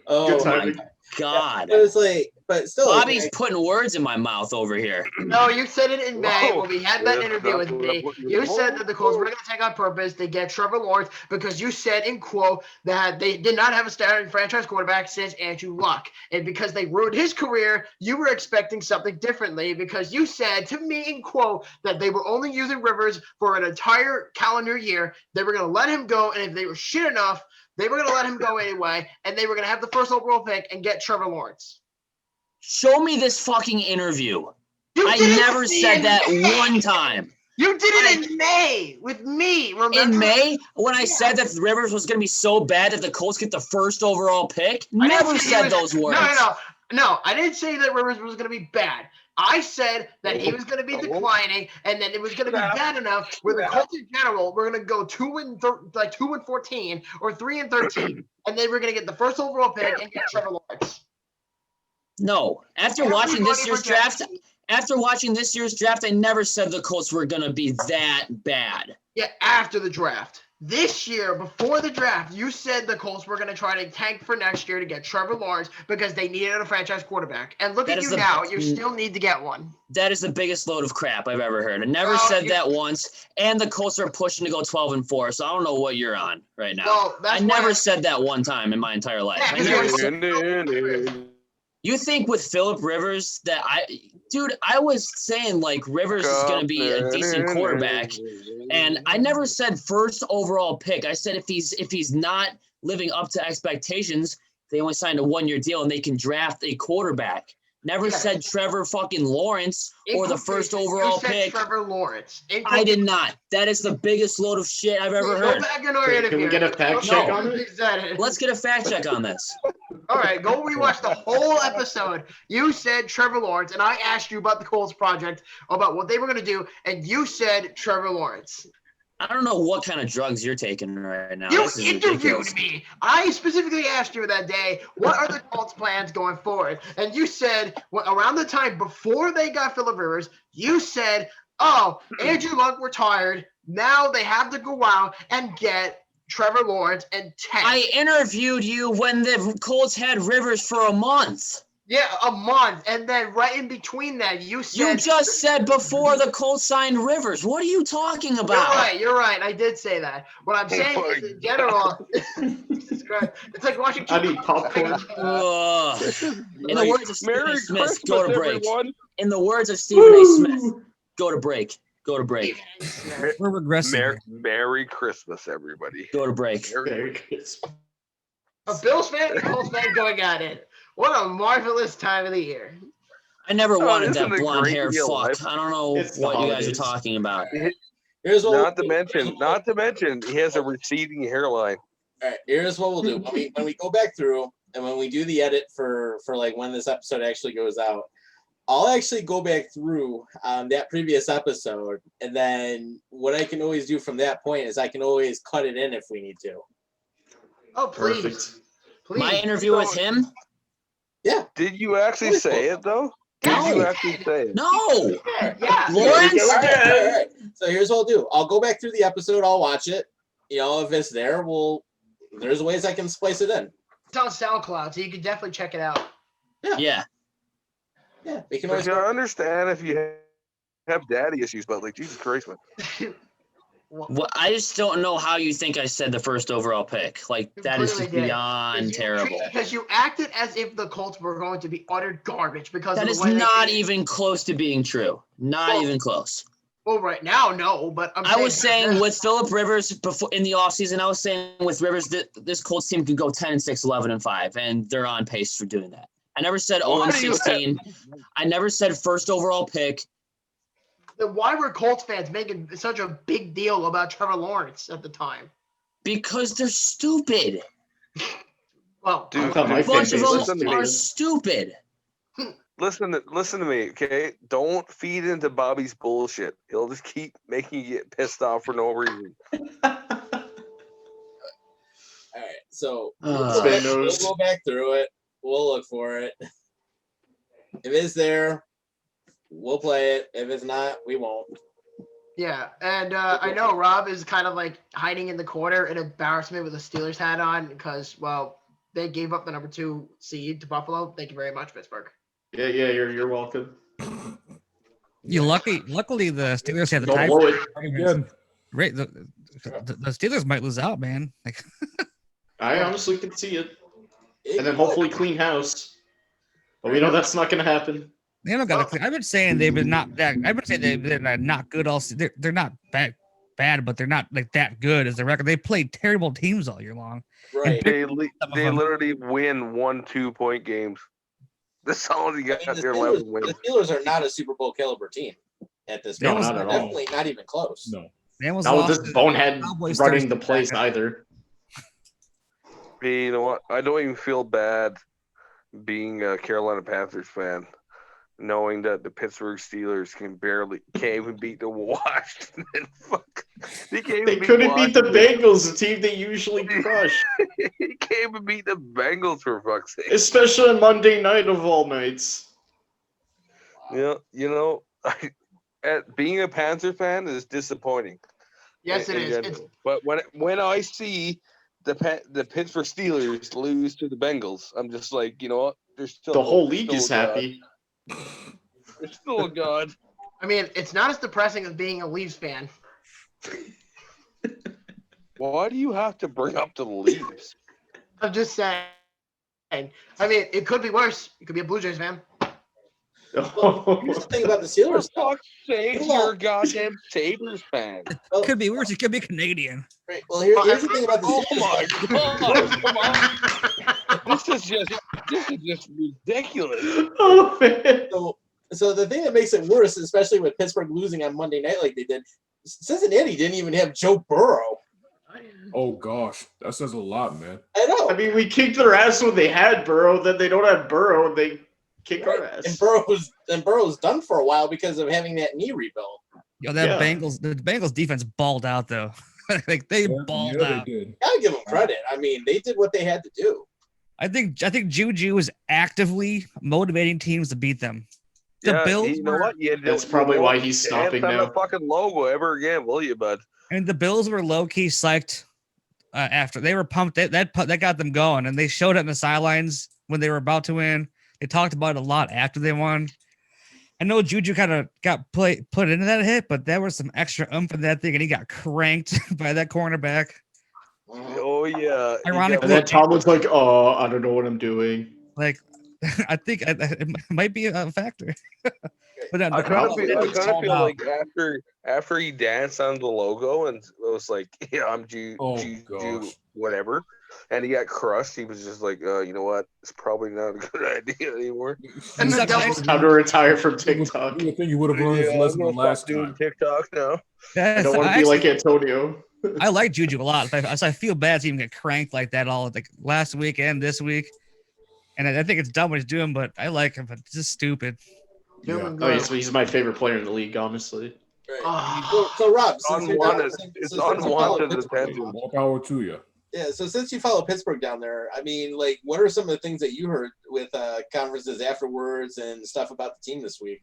Oh Good my timing. God. It was like, but still, Bobby's putting words in my mouth over here. No, you said it in May Whoa. when we had that Yeah, interview with that's me. what you- You said that the Colts were going to take on purpose to get Trevor Lawrence because you said in quote that they did not have a starting franchise quarterback since Andrew Luck. And because they ruined his career, you were expecting something differently because you said to me in quote that they were only using Rivers for an entire calendar year. They were going to let him go. And if they were shit enough, they were going to let him go anyway. And they were going to have the first overall pick and get Trevor Lawrence. Show me this fucking interview. I did it never in said that May. one time. You did it in May with me. Remember? In May, when I said that Rivers was going to be so bad that the Colts get the first overall pick, I didn't never say he said was- those words. No, I didn't say that Rivers was going to be bad. I said that he was going to be declining, and then it was going to be bad enough where the Colts in general were going to go 2-14 or 3-13, and they were going to get the first overall pick and get Trevor Lawrence. No, after watching this year's draft, I never said the Colts were going to be that bad. Yeah, after the draft. This year, before the draft, you said the Colts were going to try to tank for next year to get Trevor Lawrence because they needed a franchise quarterback. And look That at is you the- now. You still need to get one. That is the biggest load of crap I've ever heard. I never Oh, said you- that once. And the Colts are pushing to go 12-4, so I don't know what you're on right now. Well, that's I why never said that one time in my entire life. Yeah, I because never you're- said- You think with Phillip Rivers that I was saying like Rivers is going to be a decent quarterback, and I never said first overall pick. I said if he's not living up to expectations, they only signed a 1-year deal and they can draft a quarterback. Never said Trevor fucking Lawrence or the first overall you said pick. Trevor Lawrence. I did not. That is the biggest load of shit I've ever Go heard. back in our Can interview. we get a fact check on it? Exactly. Let's get a fact check on this. All right, go rewatch the whole episode. You said Trevor Lawrence, and I asked you about the Colts project, about what they were going to do, and you said Trevor Lawrence. I don't know what kind of drugs you're taking right now. You This is interviewed ridiculous. me. I specifically asked you that day, what are the Colts' plans going forward? And you said, around the time before they got Phillip Rivers, you said, oh, Andrew Luck retired. Now they have to go out and get Trevor Lawrence and Tank. I interviewed you when the Colts had Rivers for a month. Yeah, a month. And then right in between that, you said... You just said before the Colts signed Rivers. What are you talking about? You're right. I did say that. What I'm saying is, in general... Jesus Christ. It's like watching... I need popcorn. In the words of Stephen Merry A. Smith, Christmas, go to break. everyone. In the words of Stephen A. Smith, go to break. Go to break. We're regressing. Merry Christmas, everybody. Go to break. Very good. A Bills fan and Colts fan going at it. What a marvelous time of the year. I never wanted isn't that it blonde great hair real fuck. life? I don't know It's the what you guys are holidays. talking about. Here's what Not to mention, he has a receding hairline. All right, here's what we'll do. When we go back through and when we do the edit for like when this episode actually goes out, I'll actually go back through that previous episode, and then what I can always do from that point is I can always cut it in if we need to. Oh, please. Perfect. Please. My interview with him? Yeah. Did you actually say it though? No. Did you actually say it? No. Yeah. Lawrence? All right. So here's what I'll do. I'll go back through the episode. I'll watch it. If it's there, there's ways I can splice it in. It's on SoundCloud, so you can definitely check it out. Yeah. Yeah, we can Because always. I understand if you have daddy issues, but like Jesus Christ, man. Well, I just don't know how you think I said the first overall pick. Like, that is just Clearly did. beyond terrible. Because you acted as if the Colts were going to be utter garbage because That of is the way not they even close to being true. Not even close. Well, right now, no, but I was saying with Phillip Rivers before in the offseason, I was saying with Rivers that this Colts team can go 10-6, 11-5, and they're on pace for doing that. I never said Why do you 0-16. I never said first overall pick. Then why were Colts fans making such a big deal about Trevor Lawrence at the time? Because they're stupid. Well, Dude, thought my A bunch of fan base listen to them me. are stupid. Listen to me, okay? Don't feed into Bobby's bullshit. He'll just keep making you get pissed off for no reason. All right, so Spin we'll nose. go back through it. We'll look for it. If it's there, we'll play it. If it's not, we won't. yeah, and I know Rob is kind of like hiding in the corner in embarrassment with a Steelers hat on because, well, they gave up the number 2 seed to Buffalo. Thank you very much, Pittsburgh. Yeah, you're welcome. Luckily, the Steelers have the Don't blow it. Again, Right, the Steelers might lose out, man. Like, I honestly can see it. And then hopefully clean house. But we know that's not going to happen. they don't got. I've been saying they've been not that. I've been saying they're not good all. They're not bad, but they're not like that good as the record. They played terrible teams all year long. Right. They literally win 1-2 point games. That's all they got The their 11 wins. Steelers are not a Super Bowl caliber team at this No, point. not at all. Definitely not even close. no. They almost Not with lost this to bonehead Cowboys running Thursday the place night. either. Hey, you know what? I don't even feel bad being a Carolina Panthers fan, knowing that the Pittsburgh Steelers can't even beat the Washington. Fuck. They couldn't beat the Bengals, the team they usually crush. They can't even beat the Bengals for fuck's sake. Especially on Monday night of all nights. Yeah, being a Panther fan is disappointing. Yes, it in is. general. But when I see the Pittsburgh Steelers lose to the Bengals, I'm just like, you know what? There's still The whole hope. league There's is still a God. happy. There's still a God. I mean, it's not as depressing as being a Leafs fan. Why do you have to bring up the Leafs? I'm just saying. I mean, it could be worse. You could be a Blue Jays fan. Here's the thing about the Steelers. For fuck's sake, you're a goddamn Sabres fan. Well, Could be worse. It could be Canadian. right, well, here's the thing about the Oh Steelers. my god! Come on. This is just ridiculous. Oh, man. So the thing that makes it worse, especially with Pittsburgh losing on Monday night like they did, Cincinnati didn't even have Joe Burrow. Oh gosh, that says a lot, man. I know. I mean, we kicked their ass when they had Burrow, then they don't have Burrow, and they kick our ass. And Burrow's done for a while because of having that knee rebuild. Yo, that Yeah. the Bengals defense balled out though. Like they balled out. They did. Gotta give them credit. I mean, they did what they had to do. I think Juju is actively motivating teams to beat them. The Bills you know were, what? That's probably why he's stopping now. now. The fucking logo ever again, will you, bud? and the Bills were low key psyched after they were pumped. That got them going, and they showed it in the sidelines when they were about to win. They talked about it a lot after they won. I know Juju kind of got put into that hit, but there was some extra oomph in that thing, and he got cranked by that cornerback. Oh yeah. Ironically, And then Tomlin's like, "Oh, I don't know what I'm doing." like I think it might be a factor. But I kind of feel called out. like after he danced on the logo and it was like, yeah, I'm Juju, gosh. whatever, and he got crushed. He was just like, you know what? It's probably not a good idea anymore. And the Sucks. double It's time to retire from TikTok. You would think you would have learned his lesson the I'm gonna last stop doing time. TikTok now. I Yes, don't want to be like Antonio. I like Juju a lot. So I feel bad seeing him get cranked like that all like last week and this week. And I think it's dumb what he's doing, but I like him. But it's just stupid. Yeah. Oh, he's my favorite player in the league, honestly. Right. Oh. So Rob, since you're down- Unwanted. since- It's since you follow unwanted Pittsburgh- attention. More power to you. Yeah, so since you follow Pittsburgh down there, I mean, like, what are some of the things that you heard with conferences afterwards and stuff about the team this week?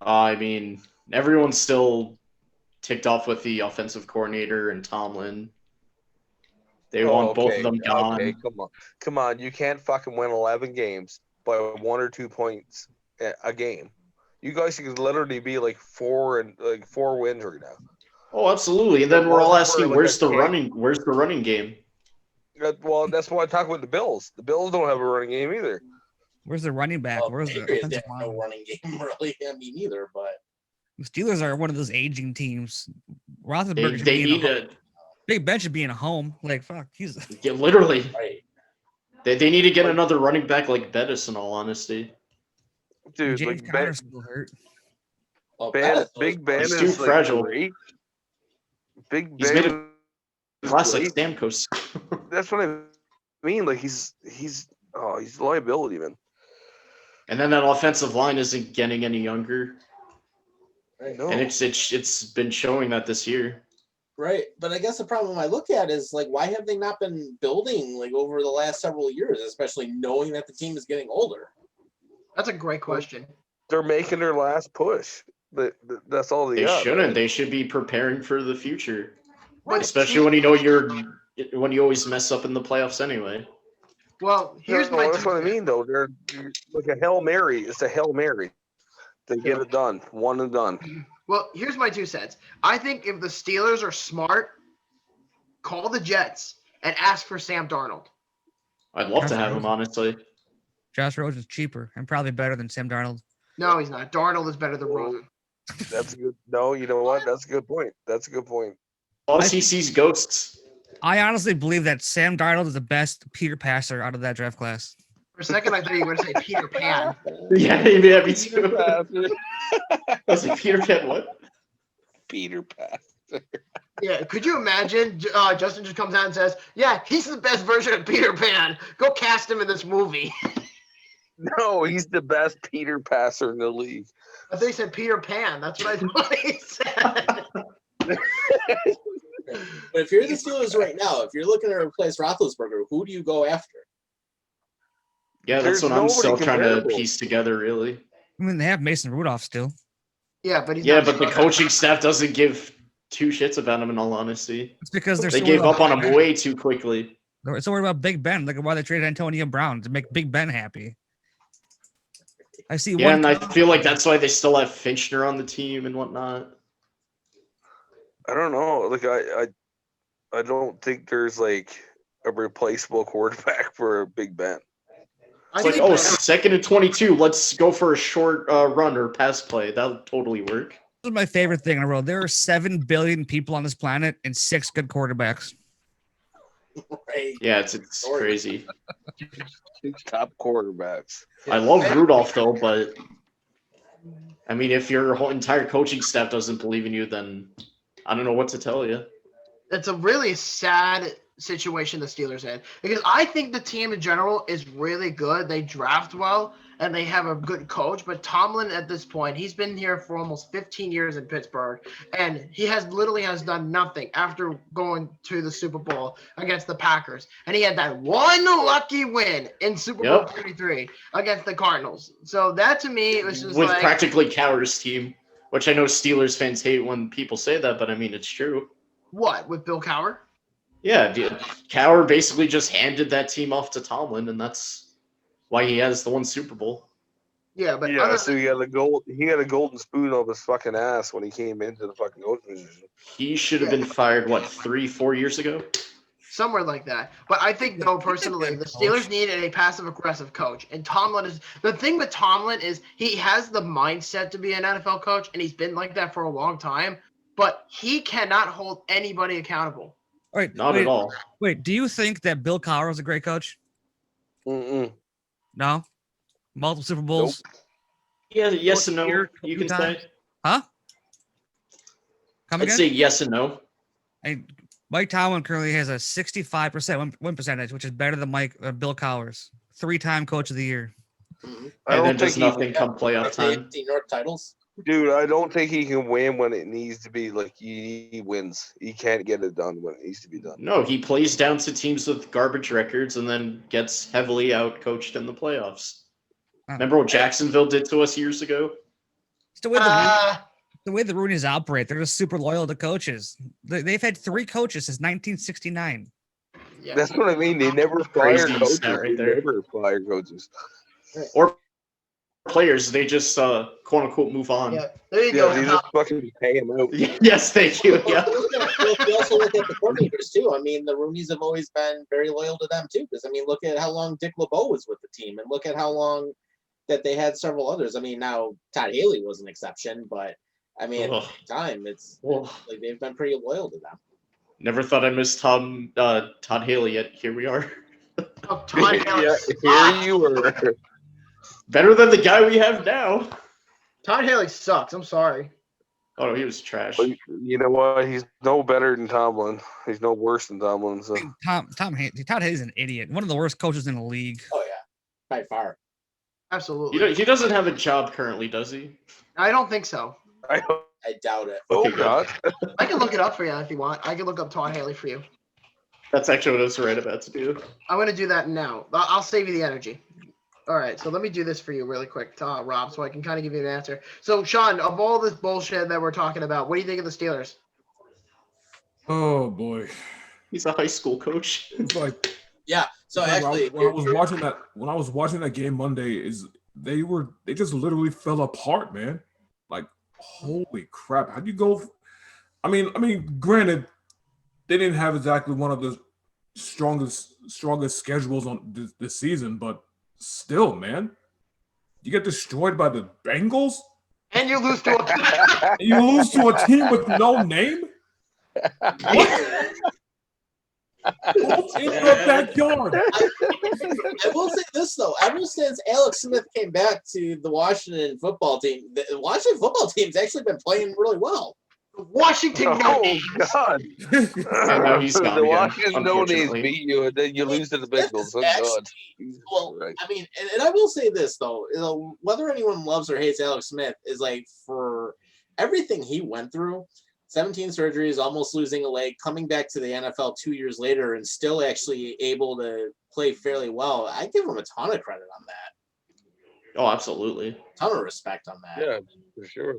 I mean, everyone's still ticked off with the offensive coordinator and Tomlin. They want both of them gone. Okay, come on. You can't fucking win 11 games by 1 or 2 points a game. You guys could literally be like 4 wins right now. Oh, absolutely. And then we're all asking, Like where's a the game. running game? Well, that's why I talk about the Bills. The Bills don't have a running game either. Where's the running back? Well, Where's the Patriots offensive have no line? running game, really. I mean, either, but The Steelers are one of those aging teams. Roethlisberger should They be in need a home. to Big Ben should be in a home. Like fuck, he's get literally. right. They need to get another running back like Bettis, in all honesty. Dude, James like Conner's still hurt. Well, Big Ben He's is too like, fragile. great. Big He's Ben made a is class like great. Stamkos. That's what I mean. Like he's a liability, man. And then that offensive line isn't getting any younger. Right. No. And it's been showing that this year. Right, but I guess the problem I look at is like, why have they not been building like over the last several years, especially knowing that the team is getting older? That's a great question. They're making their last push. That's all they They got. shouldn't. They should be preparing for the future. But Especially when you know when you always mess up in the playoffs anyway. Well, here's No, my that's what I mean, though. They're like a Hail Mary. It's a Hail Mary. They get it done. One and done. Well, here's my 2 cents. I think if the Steelers are smart, call the Jets and ask for Sam Darnold. I'd love to have him, honestly. Josh Rosen's cheaper and probably better than Sam Darnold. No, he's not. Darnold is better than Rosen. That's a good. No, you know what? That's a good point. That's a good point. Plus, he sees ghosts. I honestly believe that Sam Darnold is the best Peter passer out of that draft class. For a second, I thought you were going to say Peter Pan. Yeah, me too. I was like, Peter Pan, what? Peter Pan. Yeah, could you imagine Justen just comes out and says, yeah, he's the best version of Peter Pan. Go cast him in this movie. No, he's the best Peter passer in the league. I think he said Peter Pan. That's what I thought he said. But if you're the Steelers right now, if you're looking to replace Roethlisberger, who do you go after? Yeah, that's There's what I'm still nobody trying to comparable. piece together, really. I mean, they have Mason Rudolph still. Yeah, but he's Yeah, not but the smart. coaching staff doesn't give 2 shits about him, in all honesty. It's because they're They so gave worried up on about him way too quickly. They're so worried about Big Ben. Look at why they traded Antonio Brown to make Big Ben happy. I see Yeah, one. and I feel like that's why they still have Finchner on the team and whatnot. I don't know. Like I don't think there's like a replaceable quarterback for Big Ben. I It's like, think- oh, 2nd and 22. Let's go for a short run or pass play. That would totally work. This is my favorite thing in the world. There are 7 billion people on this planet and 6 good quarterbacks. Right. Yeah, it's crazy. Top quarterbacks. I love Rudolph, though, but I mean, if your whole entire coaching staff doesn't believe in you, then I don't know what to tell you. It's a really sad situation the Steelers in, because I think the team in general is really good. They draft well and they have a good coach, but Tomlin at this point, he's been here for almost 15 years in Pittsburgh, and he has done nothing after going to the Super Bowl against the Packers, and he had that one lucky win in Super Bowl 33 against the Cardinals. So that to me, it was just with practically Cowher's team, which I know Steelers fans hate when people say that, but I mean it's true. What, with Bill Cowher? Yeah, Cowher basically just handed that team off to Tomlin, and that's why he has the one Super Bowl. Yeah, but so he had a golden spoon up his fucking ass when he came into the fucking coach position. He should have been fired 3-4 years ago, somewhere like that. But I think though personally, the Steelers needed a passive aggressive coach, and Tomlin is the thing with Tomlin is he has the mindset to be an NFL coach, and he's been like that for a long time. But he cannot hold anybody accountable. All right, not at all. Wait, do you think that Bill Cowher was a great coach? No, multiple Super Bowls. Nope. Yeah, yes and no. You can say, huh? I'd say yes and no. Mike Tomlin currently has a 65% win percentage, which is better than Bill Cowher's. 3-time Coach of the Year. Mm-hmm. And then does nothing come playoff time. New York titles. Dude, I don't think he can win when it needs to be. Like, he wins. He can't get it done when it needs to be done. No, he plays down to teams with garbage records and then gets heavily out-coached in the playoffs. Remember what Jacksonville did to us years ago? It's the way the Roonies operate. They're just super loyal to coaches. They've had 3 coaches since 1969. Yeah. That's what I mean. They never fire coaches. Right they never fire coaches. Or players, they just quote unquote move on. Yeah, there you go. They just fucking pay him out. Yes, thank you. Yeah. We also look at the coordinators too. I mean, the Roonies have always been very loyal to them too. Because I mean, look at how long Dick LeBeau was with the team, and look at how long that they had several others. I mean, now Todd Haley was an exception, but I mean, at the same time, it's like they've been pretty loyal to them. Never thought I missed Todd Haley, yet here we are. Oh, Todd Haley. Here you were. Better than the guy we have now. Todd Haley sucks. I'm sorry. Oh, he was trash. But you know what? He's no better than Tomlin. He's no worse than Tomlin. So. Todd Haley's an idiot. One of the worst coaches in the league. Oh yeah, by far. Absolutely. He doesn't have a job currently, does he? I don't think so. I doubt it. Oh God! I can look it up for you if you want. I can look up Todd Haley for you. That's actually what I was right about to do. I'm going to do that now. I'll save you the energy. All right, so let me do this for you really quick, Rob, so I can kind of give you an answer. So, Sean, of all this bullshit that we're talking about, what do you think of the Steelers? Oh boy, he's a high school coach. It's like, yeah. So actually, when I was watching that game Monday, they just literally fell apart, man. Like, holy crap! How do you go? I mean, granted, they didn't have exactly one of the strongest schedules on this season, but still, man, you get destroyed by the Bengals, and you lose to a team with no name. What? What's in the backyard? I will say this though: ever since Alex Smith came back to the Washington football team, the Washington football team's actually been playing really well. Washington no names. God. Now he's gone the again, Washington no names beat you, and then you lose to the Bengals. Oh God. Well, I mean, and I will say this though: whether anyone loves or hates Alex Smith is like for everything he went through. 17 surgeries, almost losing a leg, coming back to the NFL 2 years later, and still actually able to play fairly well. I give him a ton of credit on that. Oh, absolutely. A ton of respect on that. Yeah,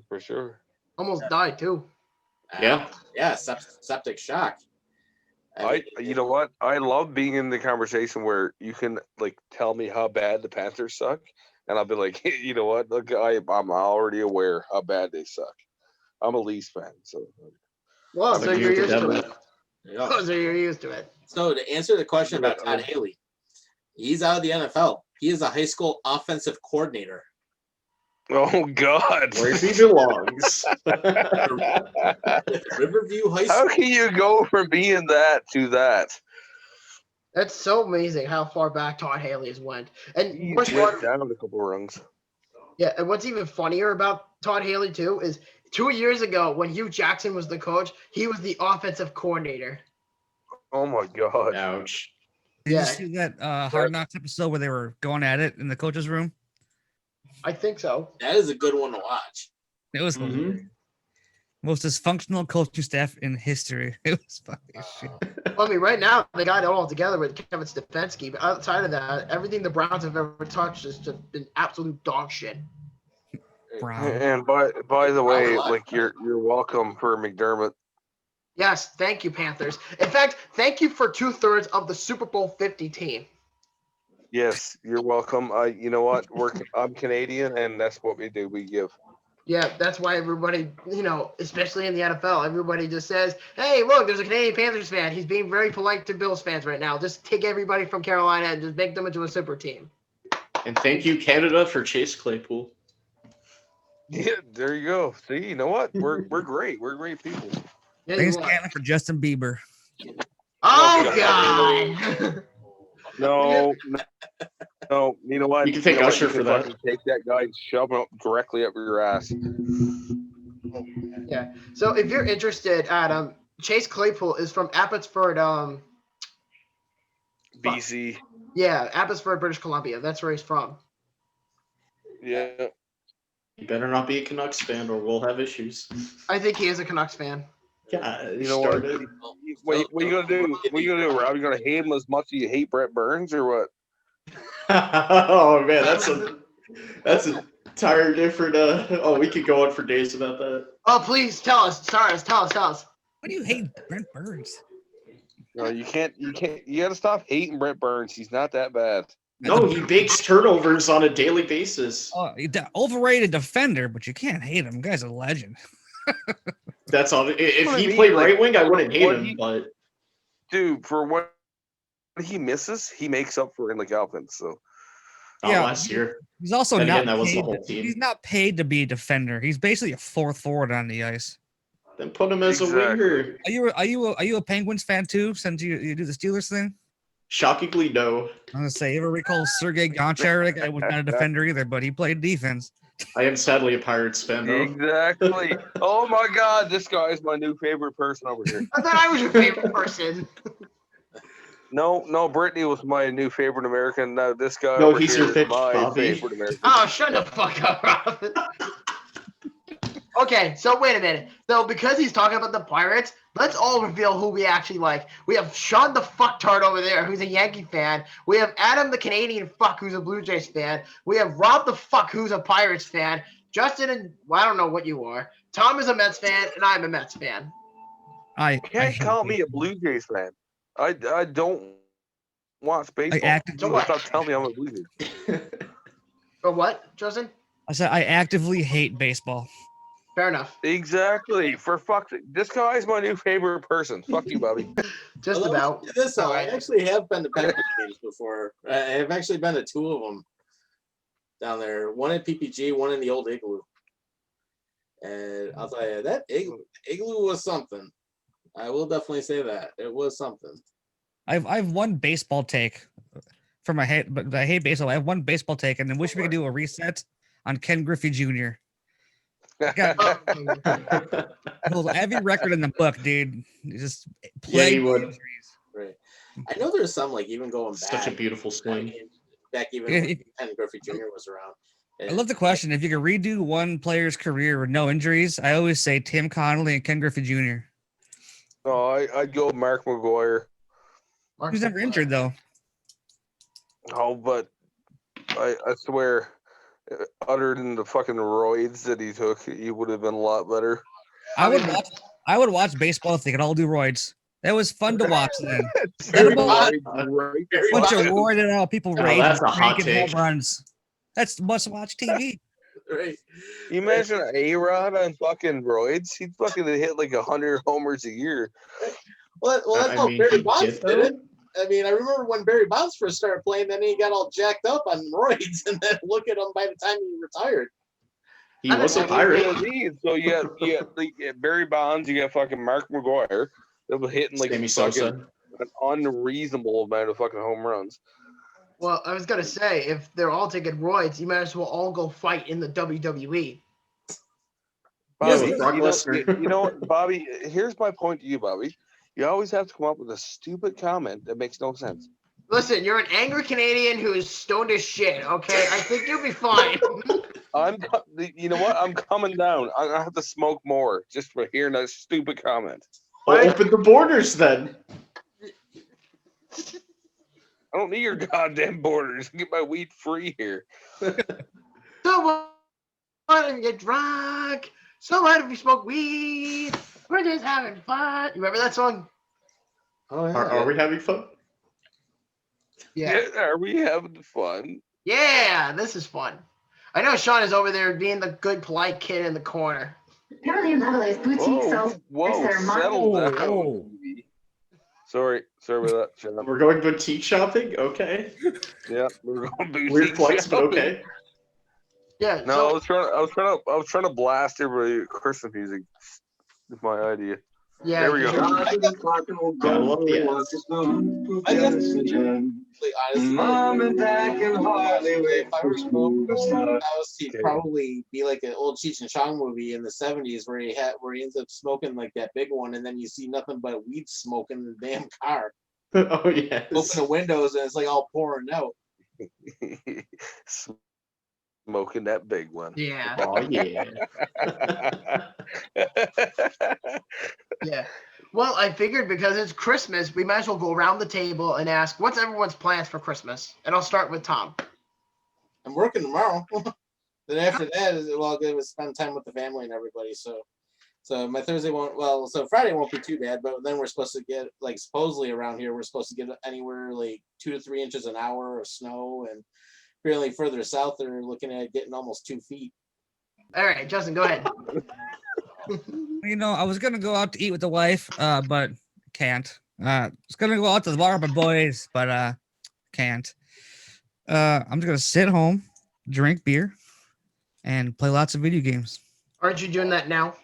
for sure. Almost died too. Yeah, septic shock. You know what? I love being in the conversation where you can like tell me how bad the Panthers suck, and I'll be like, hey, you know what? Look, I'm already aware how bad they suck. I'm a Leafs fan, so. Well, so you're used to it. Yeah. So you're used to it. So to answer the question about Todd Haley, he's out of the NFL. He is a high school offensive coordinator. Oh God! Where he belongs. Riverview High School. How can you go from being that to that? That's so amazing how far back Todd Haley has went. And He what's went down a couple rungs. Yeah, and what's even funnier about Todd Haley too is 2 years ago when Hugh Jackson was the coach, he was the offensive coordinator. Oh my god. Ouch. Did you see that Hard Knocks episode where they were going at it in the coach's room? I think so. That is a good one to watch. It was hilarious. Most dysfunctional coaching staff in history. It was fucking shit. I mean, right now they got it all together with Kevin Stefanski, but outside of that, everything the Browns have ever touched has just been absolute dog shit. Brown. And by the way, like you're welcome for McDermott. Yes, thank you, Panthers. In fact, thank you for 2/3 of the Super Bowl 50 team. Yes, you're welcome. You know what? I'm Canadian, and that's what we do. We give. Yeah, that's why everybody, especially in the NFL, everybody just says, hey, look, there's a Canadian Panthers fan. He's being very polite to Bills fans right now. Just take everybody from Carolina and just make them into a super team. And thank you, Canada, for Chase Claypool. Yeah, there you go. See, you know what? We're great. We're great people. Yeah, Thanks, Canada, for Justin Bieber. Oh, God. No, you know what? You can thank Usher for that. Take that guy and shove him up directly up your ass. Yeah. So if you're interested, Adam, Chase Claypool is from Abbotsford, BC. Yeah, Abbotsford, British Columbia. That's where he's from. Yeah. You better not be a Canucks fan or we'll have issues. I think he is a Canucks fan. Yeah, you know what? What are you gonna do? What are you gonna do, Rob? You gonna hate him as much as you hate Brett Burns, or what? Oh man, that's an entire different. We could go on for days about that. Oh, please tell us. Tell us. Why do you hate Brent Burns? No, you can't. You gotta stop hating Brett Burns. He's not that bad. No, he bakes turnovers on a daily basis. Oh, overrated defender, but you can't hate him. Guy's a legend. That's all. If he played right wing, I wouldn't hate him. But dude, for what he misses, he makes up for in like offense. So last year he's also and not. Again, that was the paid whole team. He's not paid to be a defender. He's basically a fourth forward on the ice. Then put him as a winger. Are you a Penguins fan too? Since you do the Steelers thing. Shockingly, no. I'm gonna say, you ever recall Sergei Gonchar? That guy was not a defender either, but he played defense. I am sadly a Pirates fan, though. Exactly. Oh my God, this guy is my new favorite person over here. I thought I was your favorite person. No, Brittany was my new favorite American. No, this guy. No, over he's here your is favorite, my Bobby. favorite American. Oh, shut the fuck up, Robin. Okay, so wait a minute. So because he's talking about the Pirates, let's all reveal who we actually like. We have Sean the fucktard over there, who's a Yankee fan. We have Adam the Canadian fuck, who's a Blue Jays fan. We have Rob the fuck, who's a Pirates fan. Justin and I don't know what you are. Tom is a Mets fan, and I'm a Mets fan. You can't call me a Blue Jays fan. I don't watch baseball. Stop telling me I'm a Blue Jays. For what, Justin? I said I actively hate baseball. Fair enough. Exactly. For fuck's sake. This guy's my new favorite person. Fuck you, Bobby. Just about. This I actually have been to Penguins games before. I've actually been to two of them down there. One at PPG, one in the old Igloo. And I'll tell you, that Igloo was something. I will definitely say that. It was something. I've one baseball take for my hate, but I hate baseball. I have one baseball take, and I wish we could do a reset on Ken Griffey Jr. Holds every record in the book, dude. Just play injuries. Right. I know there's some even going back. Such a beautiful swing. Back even when Ken Griffey Jr. was around. I love the question. If you could redo one player's career with no injuries, I always say Tim Connolly and Ken Griffey Jr. Oh, I'd go Mark McGuire. He's never injured though. Oh, but I swear, other than the fucking roids that he took, he would have been a lot better. I would watch baseball if they could all do roids. That was fun to watch then. Bunch Bunch of roided out people ranking home runs. That's must-watch TV. Right. You imagine A-Rod on fucking roids? He'd fucking hit 100 homers a year. Well, that's how Barry Bonds did it. I mean, I remember when Barry Bonds first started playing, then he got all jacked up on roids, and then look at him by the time he retired. He was a Pirate. So you got Barry Bonds, you got fucking Mark McGuire. They were hitting an unreasonable amount of fucking home runs. Well, I was gonna say, if they're all taking roids, you might as well all go fight in the WWE. Bobby, you know what, Bobby? Here's my point to you, Bobby. You always have to come up with a stupid comment that makes no sense. Listen, you're an angry Canadian who is stoned as shit, okay? I think you'll be fine. You know what? I'm coming down. I have to smoke more just for hearing that stupid comment. Well, open the borders then. I don't need your goddamn borders. Get my weed free here. So what if you get drunk? So what if we smoke weed? We're just having fun. You remember that song? Oh, yeah. Are we having fun? Yeah. Are we having fun? Yeah, this is fun. I know Sean is over there being the good, polite kid in the corner. Whoa, settle down. Whoa. Sorry about that. Shut up. We're going boutique shopping? Okay. Yeah, we're going boutique Weird flex, but shopping. okay. Yeah. No, so, I was trying to blast everybody with Christmas music. That's my idea. yeah. There we go. Mom and Dad can hardly wait for school to start. He'd probably be like an old Cheech and Chong movie in the 70s where he ends up smoking like that big one, and then you see nothing but weed smoke in the damn car. Oh yeah. Open the windows and it's like all pouring out. Smoking that big one. Yeah. Oh yeah. Yeah. Well, I figured because it's Christmas, we might as well go around the table and ask, what's everyone's plans for Christmas? And I'll start with Tom. I'm working tomorrow. Then after that, I'll go spend time with the family and everybody. So my Thursday so Friday won't be too bad, but then we're supposed to get, like, supposedly around here, we're supposed to get anywhere like 2 to 3 inches an hour of snow, and apparently further south, they're looking at getting almost 2 feet. All right, Justin, go ahead. I was gonna go out to eat with the wife, but can't. I was gonna go out to the bar with my boys, but can't. I'm just gonna sit home, drink beer, and play lots of video games. Aren't you doing that now?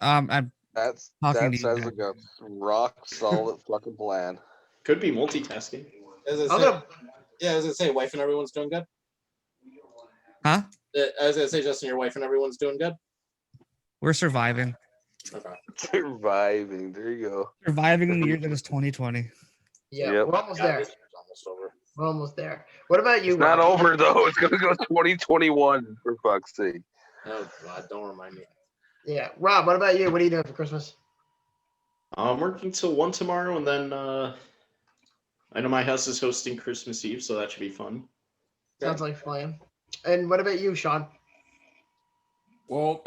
I'm That talking to you sounds guys. like a rock solid fucking plan. Could be multitasking. I was gonna say, wife and everyone's doing good. Huh? I was gonna say, Justin, your wife and everyone's doing good. We're surviving. Okay. Surviving. There you go. Surviving in the year that is 2020. Yeah, Yep. we're almost there. This year's almost over. We're almost there. What about you, It's not Rob? over though. It's gonna go 2021 for fuck's sake. Oh God, don't remind me. Yeah, Rob, what about you? What are you doing for Christmas? I'm working till 1 tomorrow, and then I know my house is hosting Christmas Eve, so that should be fun. Sounds like fun. And what about you, Sean? Well,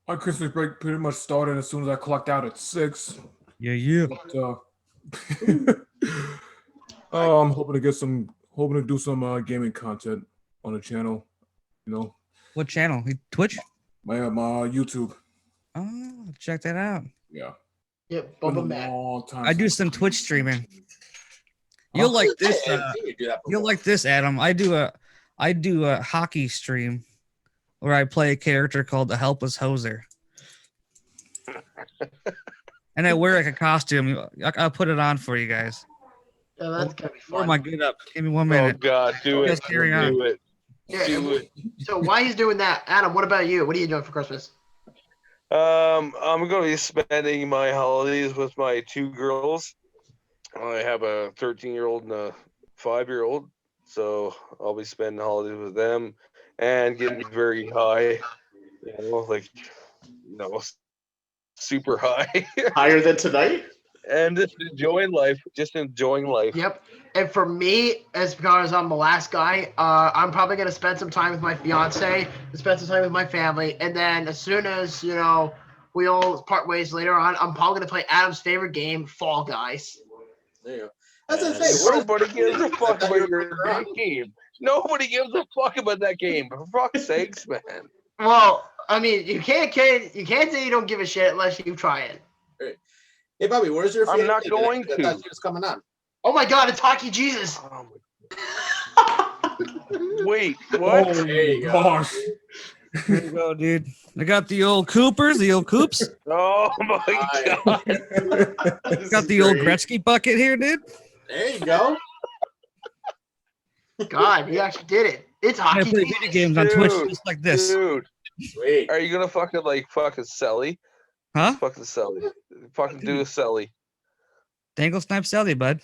my Christmas break pretty much started as soon as I clocked out at 6. Yeah. But, I'm hoping to do some gaming content on the channel. What channel? Twitch? My YouTube. Oh, check that out. Yeah. Yep, Been a Bubba Matt. long time I do since- some Twitch streaming. You'll like this. You'll like this, Adam. I do a hockey stream where I play a character called the Helpless Hoser, and I wear like a costume. I'll put it on for you guys. Yeah, that's gonna be Where fun. am I good up? Give me 1 Oh minute. God, do Yes, it. carry on. Do it. Yeah, Do it. so while he's doing that, Adam, what about you? What are you doing for Christmas? I'm going to be spending my holidays with my 2 girls. I have a 13-year-old and a 5-year-old, so I'll be spending holidays with them and getting very high, super high, Higher than tonight? and just enjoying life. Yep. And for me, as because I'm the last guy, I'm probably gonna spend some time with my fiance, spend some time with my family, and then as soon as we all part ways later on, I'm probably gonna play Adam's favorite game, Fall Guys. There you go. That's what I say. Nobody gives a fuck about your game. Nobody gives a fuck about that game. For fuck's sakes, man. Well, I mean, you can't say you don't give a shit unless you try it. Hey, Bobby, where's your? I'm not favorite going game? I to. thought you was coming on. Oh my God, it's Hockey Jesus. Oh my... Wait, what? Oh There you go. gosh. Here you go, dude. I got the old Coopers, the old Coops. Oh my God. Got the old Gretzky bucket here, dude. There you go. God, you actually did it. It's I Hockey play Jesus. video games on Twitch Dude, just like this. Dude, Sweet. are you gonna fucking Selly? Huh? Fucking Selly. Fucking do a Selly. Dangle snipe Sally, bud.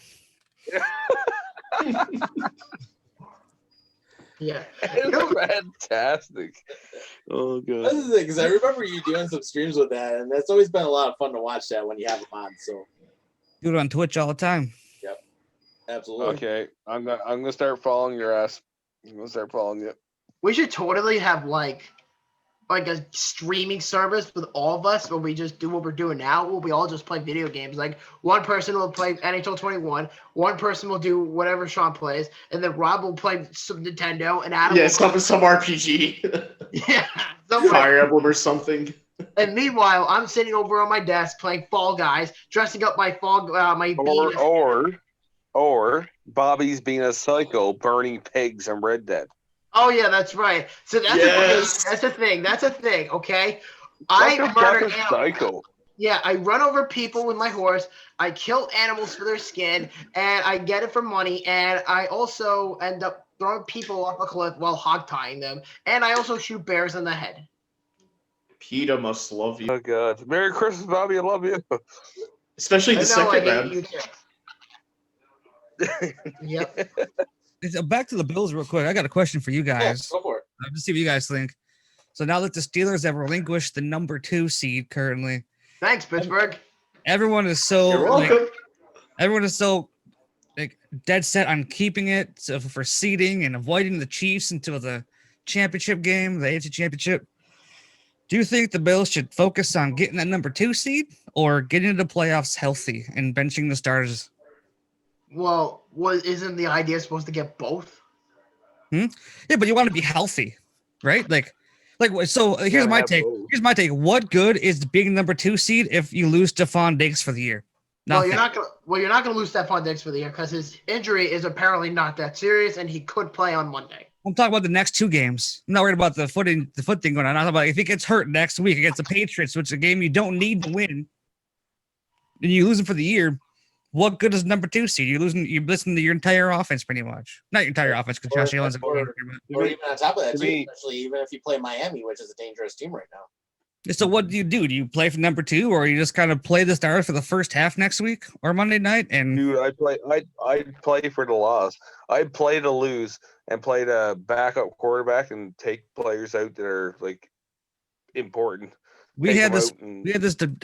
Yeah. It's fantastic. Oh god. That's the thing, because I remember you doing some streams with that, and that's always been a lot of fun to watch that when you have them on. So, Do it on Twitch all the time. yep, absolutely. Okay, I'm gonna start following your ass. I'm gonna start following you. We should totally have like a streaming service with all of us where we just do what we're doing now, where we all just play video games. Like one person will play NHL 21, one person will do whatever Sean plays, and then Rob will play some Nintendo, and Adam Yeah, will some RPG. yeah, somewhere. Fire Emblem or something. And meanwhile, I'm sitting over on my desk playing Fall Guys, dressing up my my Or Bobby's being a psycho, burning pigs in Red Dead. Oh yeah, that's right. So that's Yes. a thing. That's a thing. Okay, I That's murder a animals. psycho. Yeah, I run over people with my horse. I kill animals for their skin, and I get it for money. And I also end up throwing people off a cliff while hog tying them. And I also shoot bears in the head. PETA must love you. Oh god. Merry Christmas, Bobby. I love you. Especially the I second hate round. you too. Yep. Back to the Bills real quick. I got a question for you Yeah, guys. go for it. Let's see what you guys think. So now that the Steelers have relinquished the number 2 seed currently, Thanks, Pittsburgh. everyone is so You're welcome. like dead set on keeping it for seeding and avoiding the Chiefs into the championship game, the AFC Championship. Do you think the Bills should focus on getting that number 2 seed or getting into the playoffs healthy and benching the starters? Well, isn't the idea supposed to get both? Yeah, but you want to be healthy, right? So here's my take. Here's my take. What good is being number 2 seed if you lose Stephon Diggs for the year? Well, Nothing. you're not gonna lose Stephon Diggs for the year because his injury is apparently not that serious, and he could play on Monday. I'm talking about the next 2 games. I'm not worried about the foot thing going on. I'm talking about if he gets hurt next week against the Patriots, which is a game you don't need to win, and you lose him for the year. What good is number 2 seed? You're listening to your entire offense pretty much. Not your entire offense because Josh Allen's Or even on top of that, too, especially even if you play Miami, which is a dangerous team right now. So what do? Do you play for number 2, or you just kind of play the stars for the first half next week or Monday night? And Dude, I'd play for the loss. I'd play to lose and play the backup quarterback and take players out that are like important. we had this. I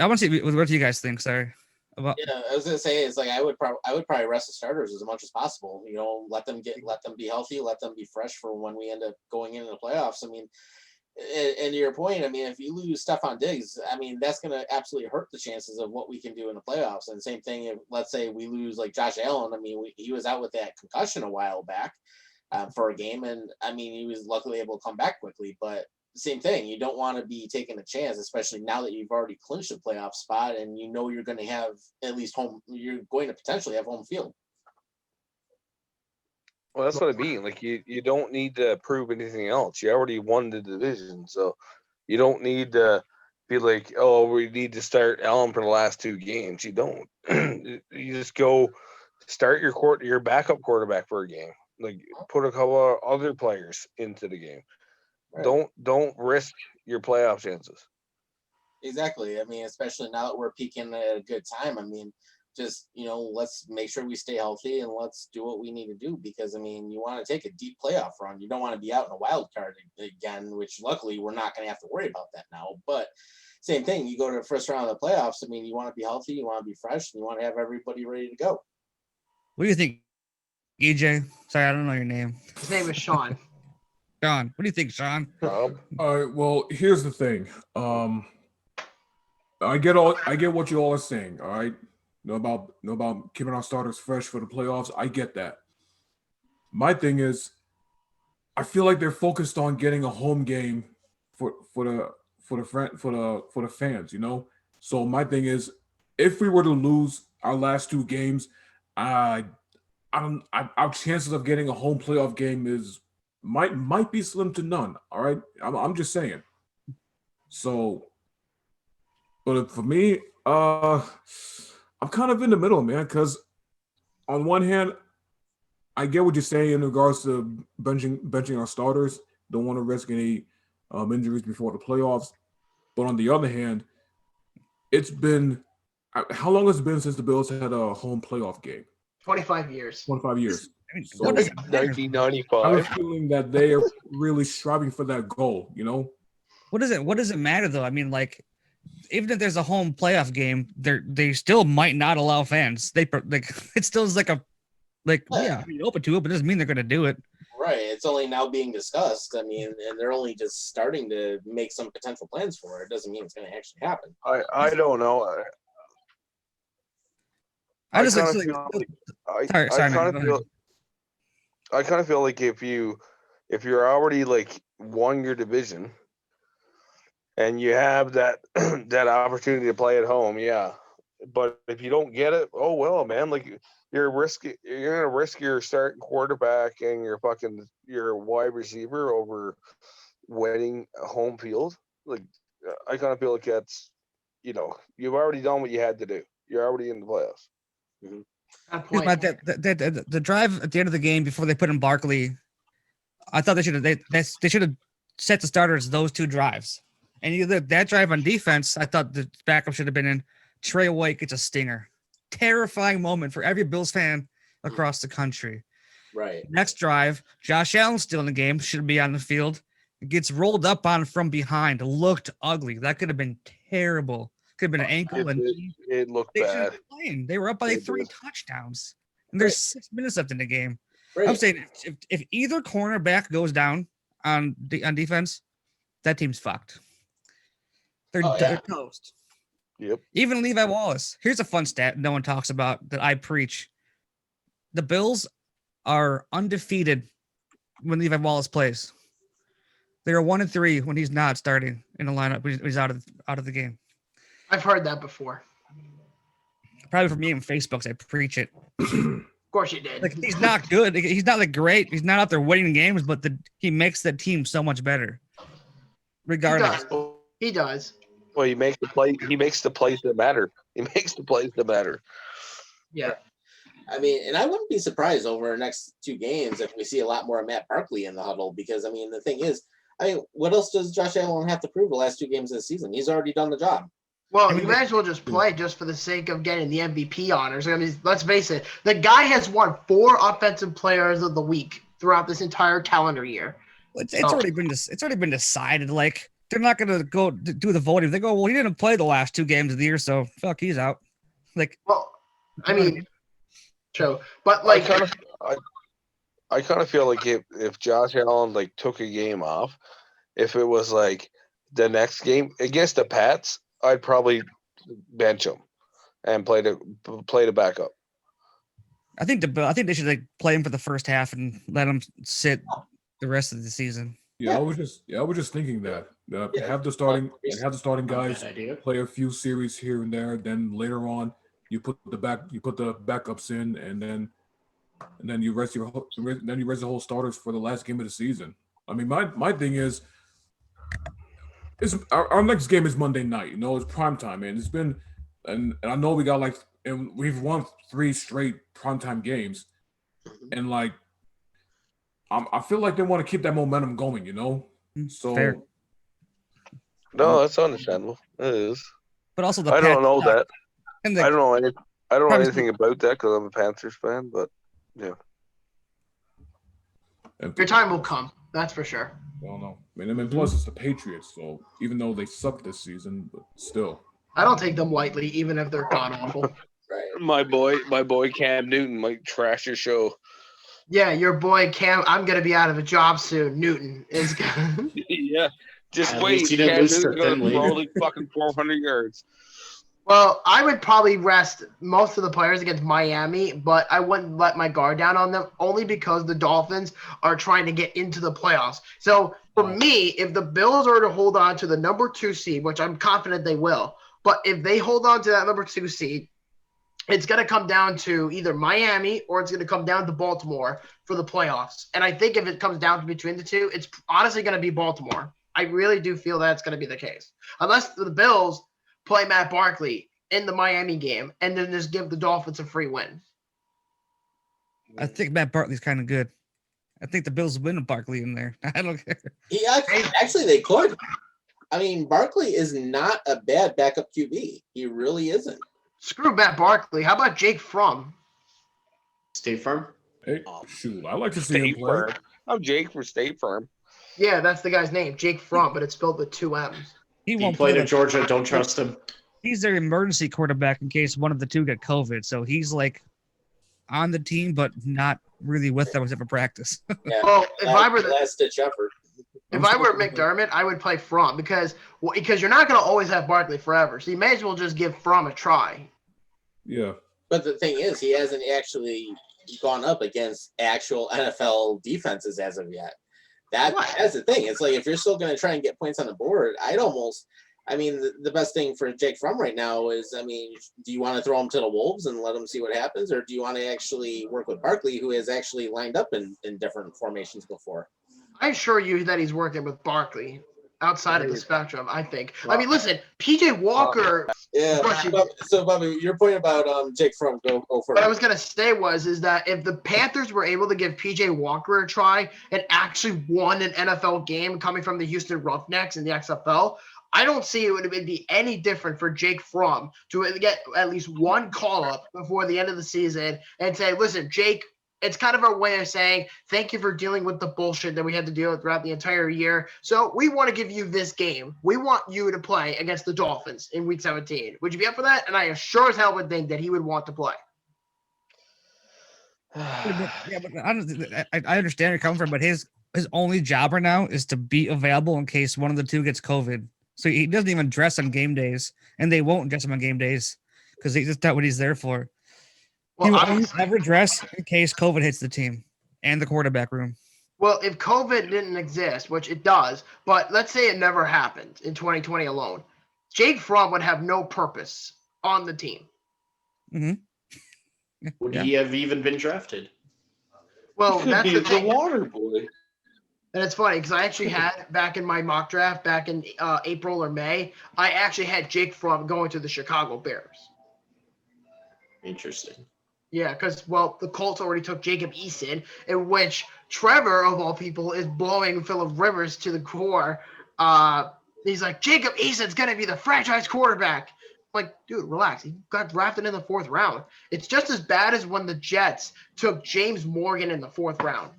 want to see what do you guys think? Sorry. Yeah, I was gonna say it's like I would probably rest the starters as much as possible. You know, let them be healthy, let them be fresh for when we end up going into the playoffs. I mean, and to your point, I mean, if you lose Stephon Diggs, I mean, that's gonna absolutely hurt the chances of what we can do in the playoffs. And same thing if let's say we lose like Josh Allen. I mean, he was out with that concussion a while back for a game, and I mean, he was luckily able to come back quickly, but. Same thing. You don't want to be taking a chance, especially now that you've already clinched a playoff spot and you know you're going to have at least home. You're going to potentially have home field. Well, that's what I mean. Like you don't need to prove anything else. You already won the division, so you don't need to be like, oh, we need to start Allen for the last 2 games. You don't. You just go start your backup quarterback for a game. Like put a couple of other players into the game. Right. Don't risk your playoff chances. Exactly. I mean, especially now that we're peaking at a good time. I mean, just let's make sure we stay healthy and let's do what we need to do because I mean, you want to take a deep playoff run. You don't want to be out in a wild card again, which luckily we're not going to have to worry about that now. But same thing, you go to the first round of the playoffs. I mean, you want to be healthy, you want to be fresh, and you want to have everybody ready to go. What do you think, EJ? Sorry, I don't know your name. His name is Sean. Sean, what do you think, Sean? All right. Well, here's the thing. I get what you all are saying. All right. Know about keeping our starters fresh for the playoffs. I get that. My thing is, I feel like they're focused on getting a home game for the fans. So my thing is, if we were to lose our last 2 games, our chances of getting a home playoff game might be slim to none. All right, I'm just saying. So, but for me, I'm kind of in the middle, man. Because on one hand, I get what you're saying in regards to benching our starters. Don't want to risk any injuries before the playoffs. But on the other hand, it's been How long has it been since the Bills had a home playoff game? 25 years. 25 years. I mean, So what does it matter? 1995. I have a feeling that they are really striving for that goal, you know? What does it matter though? I mean, like, even if there's a home playoff game, they still might not allow fans. It still is like I mean, open to it, but it doesn't mean they're going to do it. Right. It's only now being discussed. I mean, and they're only just starting to make some potential plans for it. It doesn't mean it's going to actually happen. I don't know. I just kinda like, feel like- I I kind of feel like if you're already like won your division and you have that that opportunity to play at home, yeah. But if you don't get it, oh well, man. Like you're gonna risk your starting quarterback and your wide receiver over winning a home field. Like I kind of feel like that's you've already done what you had to do. You're already in the playoffs. Here's the drive at the end of the game before they put in Barkley. I thought they should have set the starters those two drives, and either that drive on defense. I thought the backup should have been in. Trey White gets a stinger, terrifying moment for every Bills fan across the country. Right. Next drive, Josh Allen's still in the game, should be on the field. It gets rolled up on from behind, looked ugly. That could have been terrible. Could have been an ankle It looked they bad. They were up by 3 touchdowns, and there's 6 minutes left in the game. I'm saying if either cornerback goes down on defense, that team's fucked. They're toast. Yep. Even Levi Wallace. Here's a fun stat no one talks about that I preach. The Bills are undefeated when Levi Wallace plays. They are 1-3 when he's not starting in the lineup. He's out of the game. I've heard that before. Probably from me on Facebook, I preach it. Of course you did. Like he's not good. He's not like great. He's not out there winning games, but he makes the team so much better. Regardless, he does. Well, he makes the play. He makes the plays that matter. He makes the plays that matter. Yeah. I mean, and I wouldn't be surprised over the next 2 games if we see a lot more of Matt Barkley in the huddle, because I mean the thing is, what else does Josh Allen have to prove the last 2 games of the season? He's already done the job. Well, you might as well just play just for the sake of getting the MVP honors. I mean, let's face it. The guy has won 4 Offensive Players of the Week throughout this entire calendar year. It's already been decided. Like they're not going to go do the voting. They go, well, he didn't play the last 2 games of the year, so fuck, he's out. Like, well, I mean, true, but like, I kind of feel like if Josh Allen like took a game off, if it was like the next game against the Pats, I'd probably bench him and play the backup. I think they should like play him for the first half and let him sit the rest of the season. Yeah, I was just thinking that have the starting guys play a few series here and there. Then later on, you put the backups in, and then you rest the whole starters for the last game of the season. I mean, my thing is our next game is Monday night. It's prime time, and it's been, and I know we got and we've won 3 straight primetime games, and like, I feel like they want to keep that momentum going, So, fair. No, that's understandable. It is. But also I don't know that. And I don't know anything about that because I'm a Panthers fan, but yeah. Your time will come. That's for sure. I don't know. I mean, plus it's the Patriots, so even though they suck this season, but still. I don't take them lightly, even if they're god awful. Right. My boy Cam Newton might trash your show. Yeah, your boy Cam. I'm gonna be out of a job soon. Newton is gonna. Yeah, just At wait. least you didn't Cam lose to Newton's gonna Finley. throw like fucking 400 yards. Well, I would probably rest most of the players against Miami, but I wouldn't let my guard down on them only because the Dolphins are trying to get into the playoffs. So for me, if the Bills are to hold on to the number 2 seed, which I'm confident they will, but if they hold on to that number 2 seed, it's going to come down to either Miami or it's going to come down to Baltimore for the playoffs. And I think if it comes down to between the two, it's honestly going to be Baltimore. I really do feel that's going to be the case. Unless the Bills play Matt Barkley in the Miami game and then just give the Dolphins a free win. I think Matt Barkley's kind of good. I think the Bills win with Barkley in there. I don't care. He actually they could. I mean, Barkley is not a bad backup QB. He really isn't. Screw Matt Barkley. How about Jake Fromm? State Farm. Hey, shoot, I like to see him State play. Farm. I'm Jake for State Farm. Yeah, that's the guy's name, Jake Fromm, but it's spelled with 2 M's. He He won't played play at Georgia. Don't trust him. He's their emergency quarterback in case one of the two get COVID. So he's like on the team, but not really with them except for practice. Yeah. Well, if I were the last ditch effort. If I were McDermott, I would play Fromm because you're not going to always have Barkley forever. So you may as well just give Fromm a try. Yeah. But the thing is, he hasn't actually gone up against actual NFL defenses as of yet. That's the thing. It's like if you're still going to try and get points on the board, the best thing for Jake Fromm right now is, do you want to throw him to the Wolves and let him see what happens? Or do you want to actually work with Barkley, who has actually lined up in different formations before? I assure you that he's working with Barkley outside of the spectrum, I think. Listen, PJ Walker. Yeah. So, Bobby, your point about Jake Fromm, go for it. What I was going to say is that if the Panthers were able to give PJ Walker a try and actually won an NFL game coming from the Houston Roughnecks in the XFL, I don't see it would be any different for Jake Fromm to get at least one call-up before the end of the season and say, listen, Jake, it's kind of our way of saying thank you for dealing with the bullshit that we had to deal with throughout the entire year. So we want to give you this game. We want you to play against the Dolphins in Week 17. Would you be up for that? And I sure as hell would think that he would want to play. Yeah, but I understand where you're coming from, but his only job right now is to be available in case one of the two gets COVID. So he doesn't even dress on game days, and they won't dress him on game days because that's not what he's there for. He will only ever dress in case COVID hits the team and the quarterback room. Well, if COVID didn't exist, which it does, but let's say it never happened in 2020 alone, Jake Fromm would have no purpose on the team. Mm-hmm. Would he have even been drafted? Well, that's the thing. water boy. And it's funny because I actually had back in my mock draft back in April or May, I actually had Jake Fromm going to the Chicago Bears. Interesting. Yeah, because, the Colts already took Jacob Eason, in which Trevor, of all people, is blowing Phillip Rivers to the core. He's like, Jacob Eason's going to be the franchise quarterback. I'm like, dude, relax. He got drafted in the 4th round. It's just as bad as when the Jets took James Morgan in the 4th round.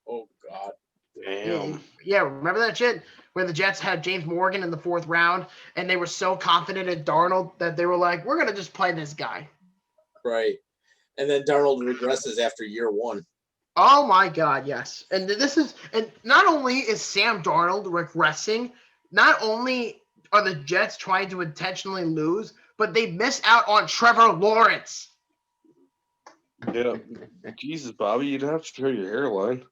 Oh, God. Damn. Yeah, remember that shit? Where the Jets had James Morgan in the 4th round, and they were so confident in Darnold that they were like, we're going to just play this guy. Right. And then Darnold regresses after year 1. Oh, my God, yes. And not only is Sam Darnold regressing, not only are the Jets trying to intentionally lose, but they miss out on Trevor Lawrence. Yeah. Jesus, Bobby, you'd have to trim your hairline.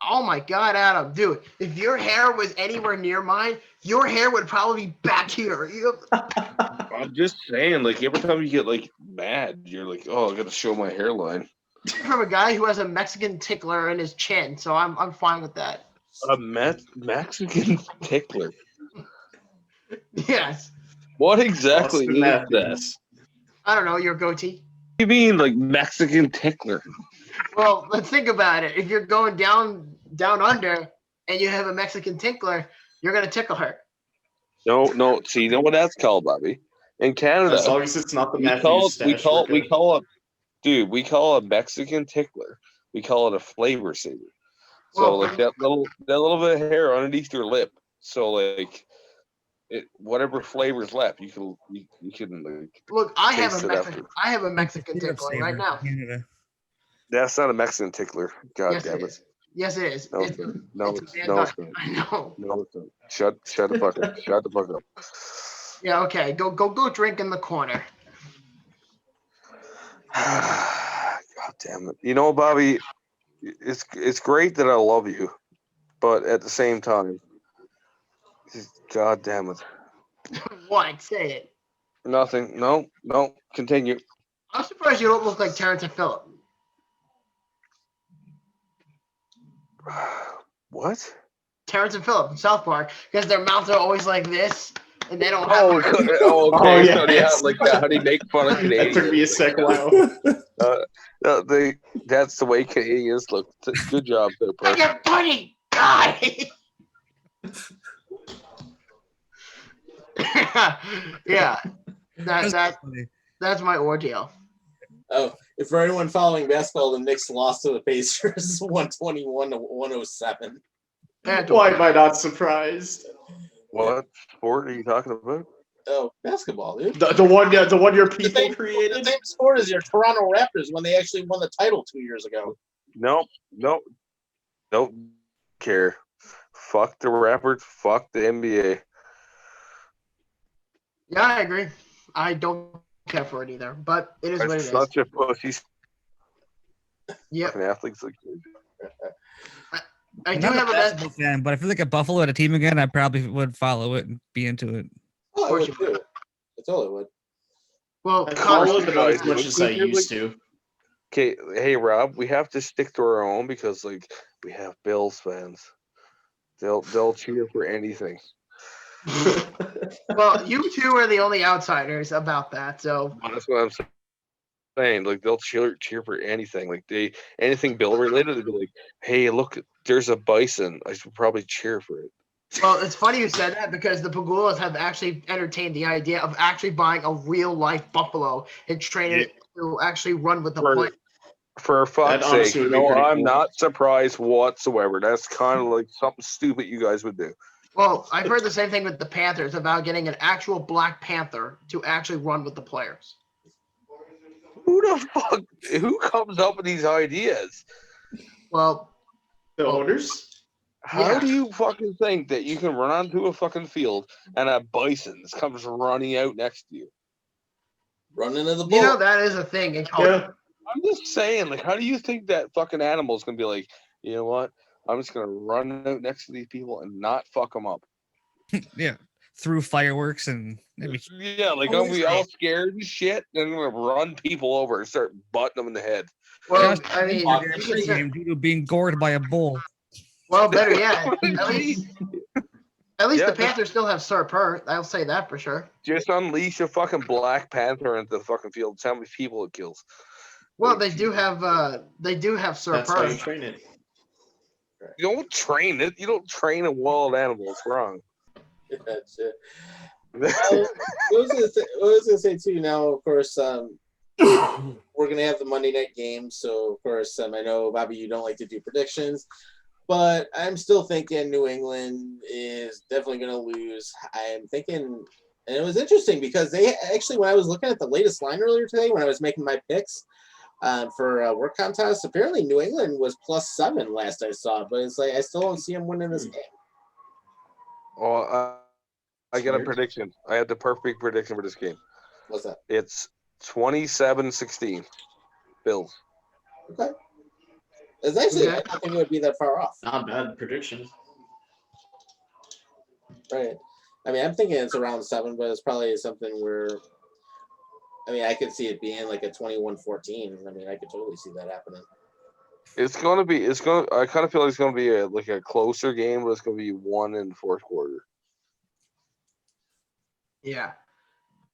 Oh my God, Adam, dude, if your hair was anywhere near mine, your hair would probably be back here. I'm just saying, like, every time you get, like, mad, you're like, oh, I got to show my hairline. From a guy who has a Mexican tickler in his chin, so I'm fine with that. A Mexican tickler? Yes. What exactly is that? I don't know, your goatee. What do you mean, like, Mexican tickler? Well, let's think about it. If you're going down under and you have a Mexican tickler, you're going to tickle her. No. See, you know what that's called, Bobby? In Canada, as long as it's not the we call a Mexican tickler. We call it a flavor saver. So like that little bit of hair underneath your lip. So like whatever flavor's left, you can like. Look, I have a Mexican tickler right now. That's not a Mexican tickler. God yes, damn it. Yes, it is. No, it's not. I know. No, it's not. Shut the fuck up. Shut the fuck up. Yeah, okay. Go drink in the corner. God damn it. You know, Bobby, it's great that I love you, but at the same time, God damn it. What? Say it. Nothing. No. Continue. I'm surprised you don't look like Terrence and Phillip. What? Terrence and Phillip from South Park, because their mouths are always like this, and they don't have. Okay. Oh, yeah. So, yeah, like that. How do you make fun of Canadians? That took me a second while. That's the way Canadians look. Good job, there, Like a funny guy. Yeah. That's my ordeal. Oh, if for anyone following basketball, the Knicks lost to the Pacers 121-107. Why am I not surprised? What sport are you talking about? Oh, basketball, dude. The one your The people same, created. the same sport as your Toronto Raptors when they actually won the title 2 years ago. Nope. Don't care. Fuck the rappers. Fuck the NBA. Yeah, I agree. I don't care for it either, but it is what it is. Such a pussy. Yep. Fucking athletes like I I'm do not have a a basketball fan, but if I look at Buffalo at a team again, I probably would follow it and be into it. Oh, I would too. That's all it would. Well, I follow it, but not as College- much as I used to. Okay, hey Rob, we have to stick to our own because like we have Bills fans. They'll cheer for anything. well, you two are the only outsiders about that. So That's what I'm saying. Like they'll cheer for anything. Like anything Bill related, they'll be like, "Hey, look, there's a bison. I should probably cheer for it." Well, it's funny you said that because the Pagulas have actually entertained the idea of actually buying a real life buffalo and training it to actually run with the play. For fuck's That honestly sake, would be pretty I'm cool. not surprised whatsoever. That's kind of like something stupid you guys would do. Well, I've heard the same thing with the Panthers about getting an actual Black Panther to actually run with the players. Who the fuck? Who comes up with these ideas? Well, The owners? How do you fucking think that you can run onto a fucking field and a bison comes running out next to you? Run into the ball. You know that is a thing in college. Yeah. I'm just saying, like, how do you think that fucking animal's gonna be like, you know what? I'm just gonna run out next to these people and not fuck them up. Yeah, through fireworks and maybe. Yeah, like I'm gonna be all scared and shit, and I'm gonna run people over and start butting them in the head. Well, I mean, Game due to being gored by a bull. well, better yet, at least Yeah, the Panthers still have Sir Purr. I'll say that for sure. Just unleash a fucking Black Panther into the fucking field. See how many people it kills. Well, they do have Sir That's how Purr. you train it. You don't train it. You don't train a wild animal. It's wrong. That's it. Well, what I was gonna say too. Now, of course, we're gonna have the Monday night game. So, of course, I know Bobby, you don't like to do predictions, but I'm still thinking New England is definitely gonna lose. I'm thinking, and it was interesting because they actually, when I was looking at the latest line earlier today, when I was making my picks for a work contest, apparently New England was +7 last I saw, but it's like I still don't see them winning this game. Well, I got a prediction. I had the perfect prediction for this game. What's that? It's 27-16. Bills. Okay. It's actually, I don't think it would be that far off. Not bad prediction. Right. I mean, I'm thinking it's around 7, but it's probably something where, I mean, I could see it being like a 21-14. I mean, I could totally see that happening. I kind of feel like it's gonna be a closer game, but it's gonna be one in the fourth quarter. Yeah.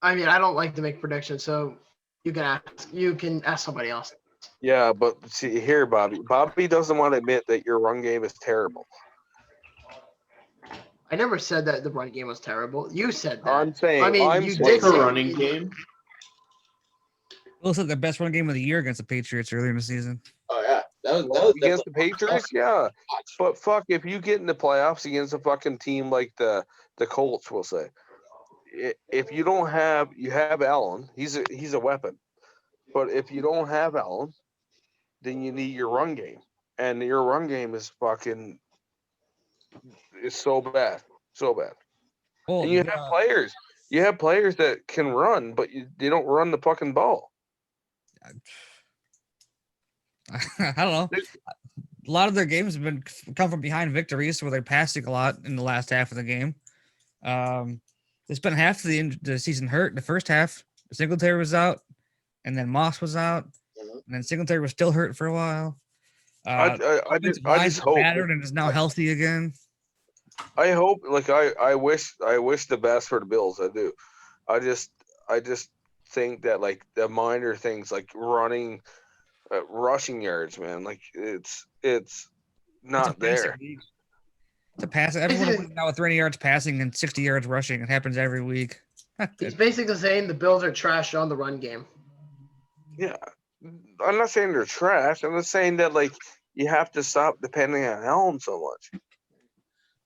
I mean, I don't like to make predictions, so you can ask somebody else. Yeah, but see here, Bobby. Bobby doesn't want to admit that your run game is terrible. I never said that the run game was terrible. You said that. I'm saying. I mean, I'm you saying, did What's say a running game? Wilson the best run game of the year against the Patriots earlier in the season. Oh, yeah. That was against the definitely- Patriots, yeah. But fuck, if you get in the playoffs against a fucking team like the Colts, we'll say, if you don't have, you have Allen, he's a weapon. But if you don't have Allen, then you need your run game, and your run game is fucking is so bad, so bad. Oh, And you have players that can run, but they don't run the fucking ball. I don't know. A lot of their games have come from behind victories where they're passing a lot in the last half of the game. They spent half of the season hurt. The first half, Singletary was out, and then Moss was out, and then Singletary was still hurt for a while. I just hope battered and is now healthy again. I hope, like I wish the best for the Bills. I do. I just think that like the minor things like rushing yards, man, like it's not there. To pass, everyone wins now with 300 yards passing and 60 yards rushing. It happens every week. He's basically saying the Bills are trash on the run game. Yeah, I'm not saying they're trash. I'm just saying that like you have to stop depending on Allen so much.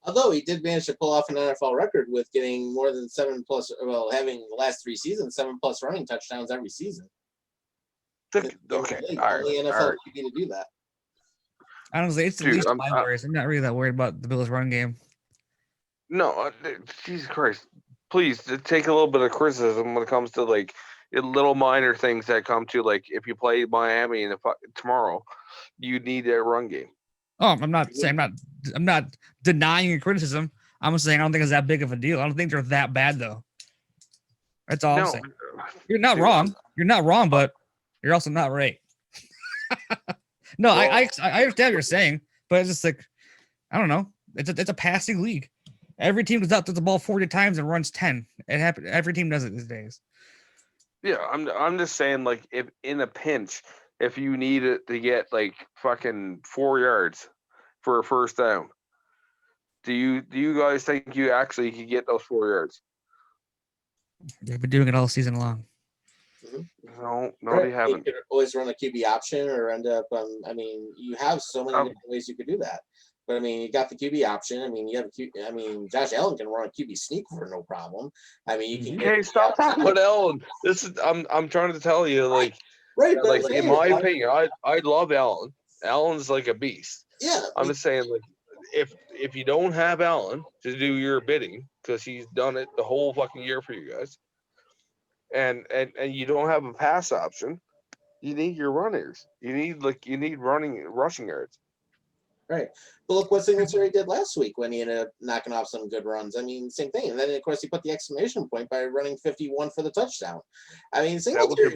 Although he did manage to pull off an NFL record with getting more than 7+, having the last 3 seasons 7+ running touchdowns every season. Okay, Only NFL QB to do that. Honestly, it's the least of my worries. I'm not really that worried about the Bills' run game. No, Jesus Christ! Please take a little bit of criticism when it comes to like little minor things that come to like if you play Miami tomorrow, you need that run game. Oh, I'm not denying your criticism. I'm just saying I don't think it's that big of a deal. I don't think they're that bad though. That's all I'm saying. You're not wrong. You're not wrong, but you're also not right. No, well, I understand what you're saying, but it's just like I don't know. It's a passing league. Every team goes out to the ball 40 times and runs 10. It happens. Every team does it these days. Yeah, I'm just saying like if in a pinch, if you need it to get like fucking 4 yards for a first down, do you guys think you actually could get those 4 yards? They've been doing it all season long. No, they haven't. You could always run a QB option or end up. I mean, you have so many different ways you could do that. But I mean, you got the QB option. I mean, you have Josh Allen can run a QB sneak for no problem. I mean, you can. Okay, stop talking about Allen. This is I'm trying to tell you, like, right, like in my opinion, I love Allen. Allen's like a beast. Yeah, I'm just saying, like, if you don't have Allen to do your bidding, because he's done it the whole fucking year for you guys, and you don't have a pass option, you need your runners. You need rushing yards. Right. But look what Singletary did last week when he ended up knocking off some good runs. I mean, same thing. And then, of course, he put the exclamation point by running 51 for the touchdown. I mean, Singletary,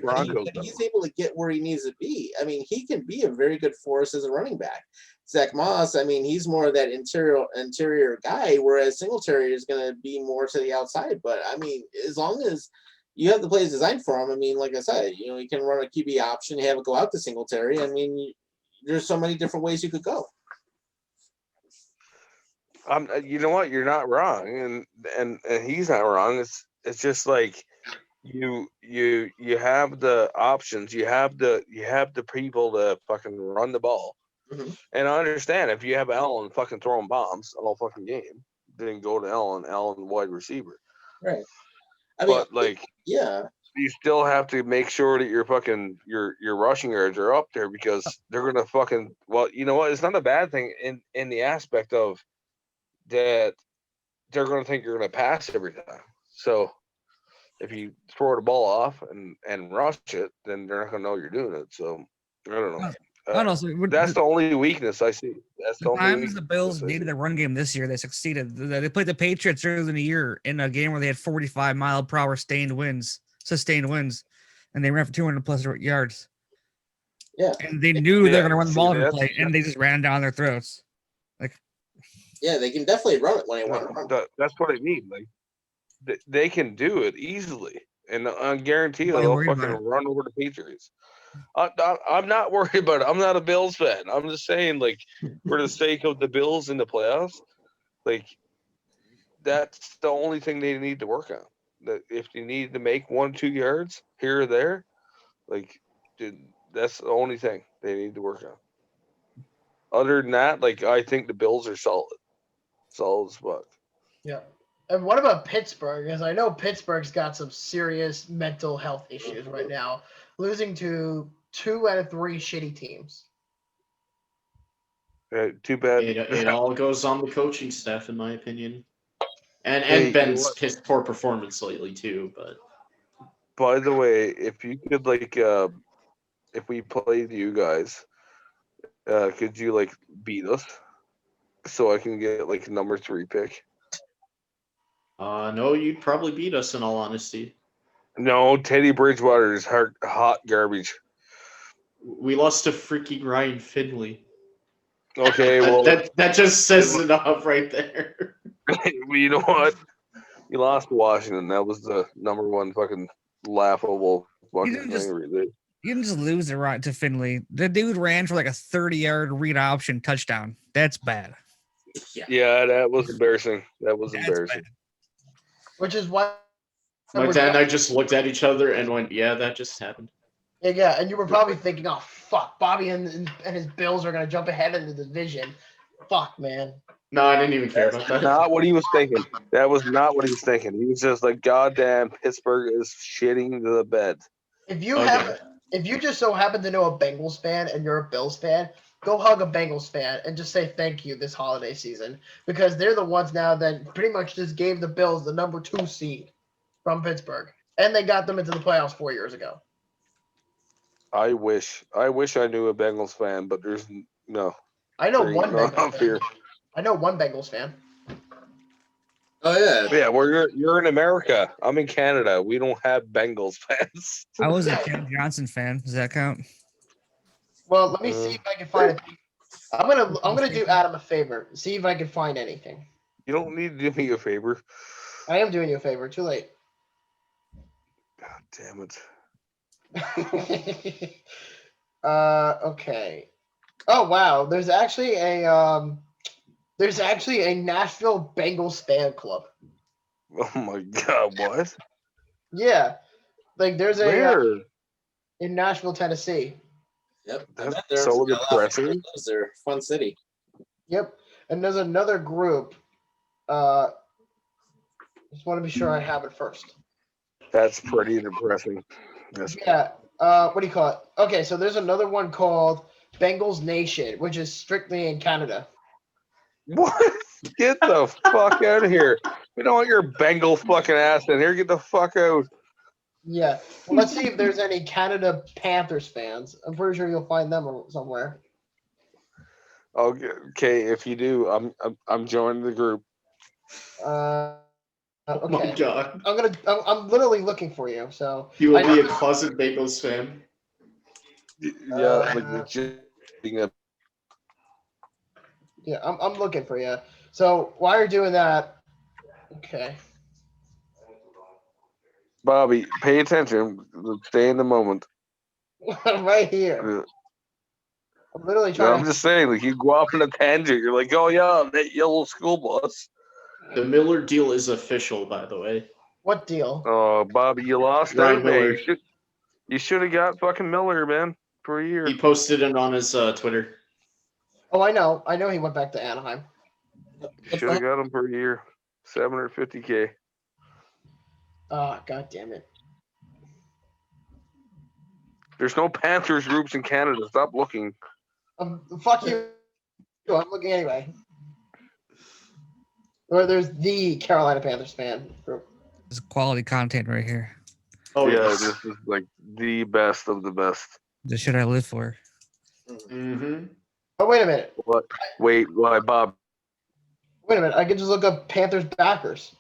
he's able to get where he needs to be. I mean, he can be a very good force as a running back. Zach Moss, I mean, he's more of that interior guy, whereas Singletary is going to be more to the outside. But, I mean, as long as you have the plays designed for him, I mean, like I said, you can run a QB option, have it go out to Singletary. I mean, there's so many different ways you could go. You know what? You're not wrong, and he's not wrong. It's just like you have the options. You have the people to fucking run the ball. Mm-hmm. And I understand if you have Allen fucking throwing bombs all fucking game, then go to Allen wide receiver. Right. But yeah, you still have to make sure that your fucking your rushing yards are up there because they're gonna fucking you know what? It's not a bad thing in the aspect of that they're going to think you're going to pass every time. So if you throw the ball off and rush it, then they're not going to know you're doing it. So I don't know. That's the only weakness I see. That's the only times the Bills needed a run game this year, they succeeded. They played the Patriots earlier in the year in a game where they had 45-mile-per-hour sustained winds, and they ran for 200+ yards. Yeah, and they knew they were going to run the ball in play, and they just ran down their throats. Yeah, they can definitely run it when they want to run. That's what I mean. Like they can do it easily, and I guarantee they'll fucking run over the Patriots. I'm not worried about it. I'm not a Bills fan. I'm just saying, like, for the sake of the Bills in the playoffs, like that's the only thing they need to work on. That if you need to make 1-2 yards here or there, like, that's the only thing they need to work on. Other than that, like, I think the Bills are solid as fuck. Yeah. And what about Pittsburgh? Because I know Pittsburgh's got some serious mental health issues right now, losing to 2 out of 3 shitty teams. Too bad. It all goes on the coaching staff, in my opinion, and Ben's piss poor performance lately too. But by the way, if you could if we played you guys, could you beat us so I can get number 3 pick? No, you'd probably beat us in all honesty. No, Teddy Bridgewater is hot garbage. We lost to freaking Ryan Finley. Okay, well that just says enough right there. Well, you know what? You lost to Washington. That was the number 1 fucking laughable fucking thing. You didn't just lose the right to Finley. The dude ran for a 30-yard read option touchdown. That's bad. Yeah, that was embarrassing. That was embarrassing. Bad. Which is why My dad and I just looked at each other and went, "Yeah, that just happened." Yeah, and you were probably thinking, "Oh fuck, Bobby and his Bills are gonna jump ahead in the division." Fuck, man. No, I didn't even care about that. Not what he was thinking. That was not what he was thinking. He was just like, "Goddamn, Pittsburgh is shitting the bed." If you Okay. if you just so happen to know a Bengals fan and you're a Bills fan, go hug a Bengals fan and just say thank you this holiday season because they're the ones now that pretty much just gave the Bills the number 2 seed from Pittsburgh, and they got them into the playoffs 4 years ago. I wish I knew a Bengals fan, but there's no. I know There one ain't none Bengals up fan. here. I know one Bengals fan. Oh yeah. Yeah, you're in America. I'm in Canada. We don't have Bengals fans. I was a Ken Johnson fan. Does that count? Well, let me see if I can find it. I'm gonna do Adam a favor. See if I can find anything. You don't need to do me a favor. I am doing you a favor. Too late. God damn it. Okay. Oh wow, there's actually a Nashville Bengals fan club. Oh my god, what? Yeah, like there's a Where? in Nashville, Tennessee. Yep. That's I bet there's so a lot of depressing. those. They're a fun city. Yep, and there's another group. Just want to be sure I have it first. That's pretty depressing. That's Yeah. What do you call it? Okay, so there's another one called Bengals Nation, which is strictly in Canada. what? Get the fuck out of here. We don't want your Bengal fucking ass in here. Get the fuck out. Yeah. Well, let's see if there's any Canada Panthers fans. I'm pretty sure you'll find them somewhere. Okay, if you do, I'm joining the group. Okay. Oh my god. I'm literally looking for you. So You will I be know- a closet Bengals fan. Yeah, like legit. Yeah, I'm looking for you. So while you're doing that, okay. Bobby, pay attention. Stay in the moment. Right here. I'm literally No, trying I'm just saying, like you go off on a tangent. You're like, oh yeah, that yellow school bus. The Miller deal is official, by the way. What deal? Oh, Bobby, you lost Ryan out, man. Miller. You should have got fucking Miller, man, for a year. He posted it on his Twitter. Oh, I know he went back to Anaheim. You should have got him for a year. $750K. God damn it. There's no Panthers groups in Canada. Stop looking. Fuck you. I'm looking anyway. Or there's the Carolina Panthers fan group. There's quality content right here. Oh yeah, yes. this is like the best of the best. The shit I live for. Mm-hmm. Oh, wait a minute. What? Wait, why, Bob? Wait a minute. I can just look up Panthers backers.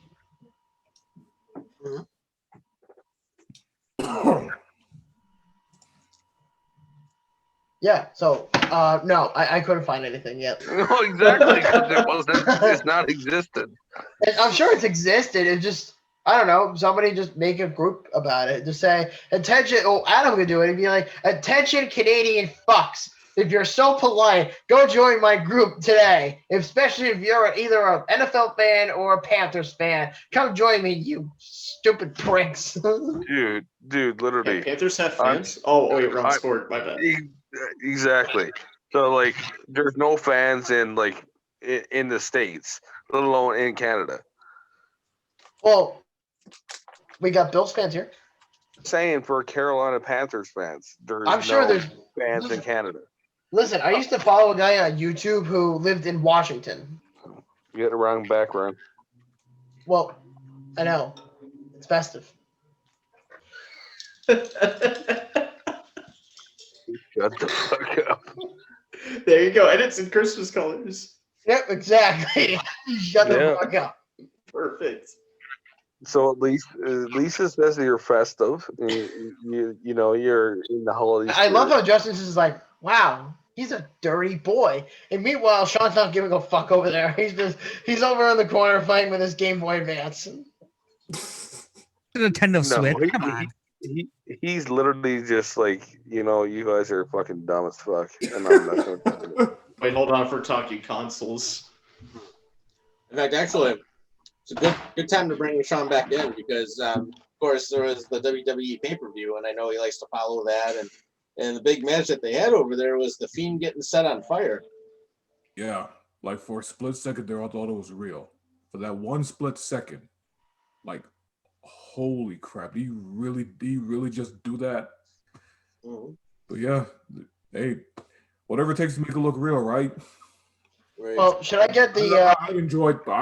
Yeah, so no, I couldn't find anything yet. No, exactly, because it wasn't. It's not existed. And I'm sure it's existed. It just, I don't know. Somebody just make a group about it. Just say, attention. Oh, Adam could do it. He'd be like, attention, Canadian fucks. If you're so polite, go join my group today. Especially if you're either an NFL fan or a Panthers fan. Come join me, you stupid pricks. Dude, literally. Hey, Panthers have fans? Wait, wrong sport. My bad. Exactly. So, like, there's no fans in, like, in the States, let alone in Canada. Well, we got Bills fans here. Saying for Carolina Panthers fans, I'm sure there's fans in Canada. Listen, I used to follow a guy on YouTube who lived in Washington. You got the wrong background. Well, I know. It's festive. Shut the fuck up. There you go. And it's in Christmas colors. Yep, exactly. Shut the fuck up. Perfect. So at least it says that you're festive. You know you're in the holiday. I love how Justen is like, wow, he's a dirty boy. And meanwhile, Sean's not giving a fuck over there. He's over in the corner playing with his Game Boy Advance. The Nintendo Switch. Come on. He's literally just like, you know, you guys are fucking dumb as fuck. And I'm not gonna do it. Wait, hold on for talking consoles. In fact, actually, it's a good time to bring Sean back in because course, there was the WWE pay-per-view, and I know he likes to follow that. And the big match that they had over there was the Fiend getting set on fire. Yeah, like for a split second there, I thought it was real. For that one split second, like, holy crap! Do you really just do that? Mm-hmm. But yeah, hey, whatever it takes to make it look real, right? Right. Well, should I get the? I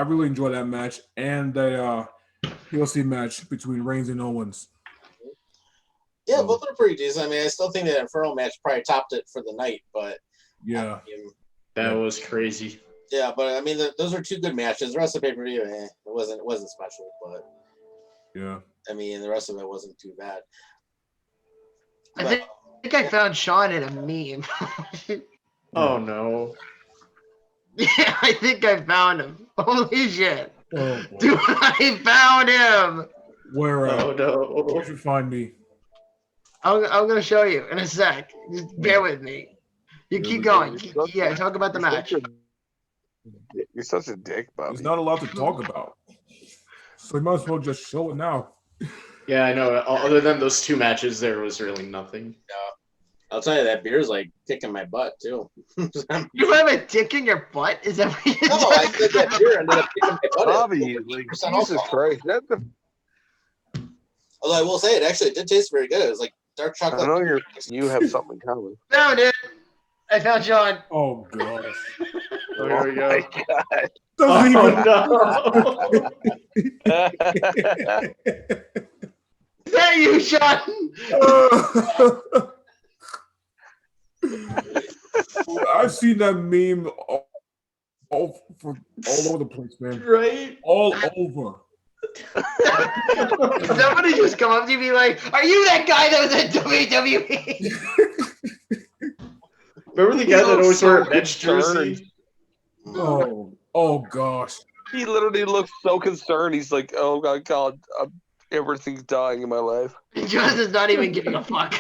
really enjoyed that match and the PLC match between Reigns and Owens. Yeah, both are pretty decent. I mean, I still think that Inferno match probably topped it for the night, but Yeah, That was crazy. yeah, but I mean, those are two good matches. The rest of the pay-per-view, it wasn't special, but yeah. I mean, the rest of it wasn't too bad. I think I found Sean in a meme. Oh no. Yeah, I think I found him. Holy shit. Oh, boy. Dude, I found him. Where Oh no. where'd you find me? I'm going to show you in a sec. Just bear with me. You keep going. Yeah, talk about the match. You're such a dick, Bobby. He's not allowed to talk about. So you might as well just show it now. Yeah, I know. Other than those two matches, there was really nothing. I'll tell you, that beer's like kicking my butt too. You have a dick in your butt? Is that what you No, I said that beer ended up kicking my butt. Bobby, like, Jesus Christ. That's the Although I will say, it did taste very good. It was like dark chocolate. I know you have something in common. Found it. I found Sean. Oh gosh. Oh, here we go. God. Oh no. Is that you, Sean? I've seen that meme all over the place, man. Right? All over. Somebody just come up to you and be like, "Are you that guy that was at WWE?" Remember the guy that always wore a Mets jersey? Oh gosh. He literally looks so concerned. He's like, "Oh my God, everything's dying in my life." Justin's not even giving a fuck.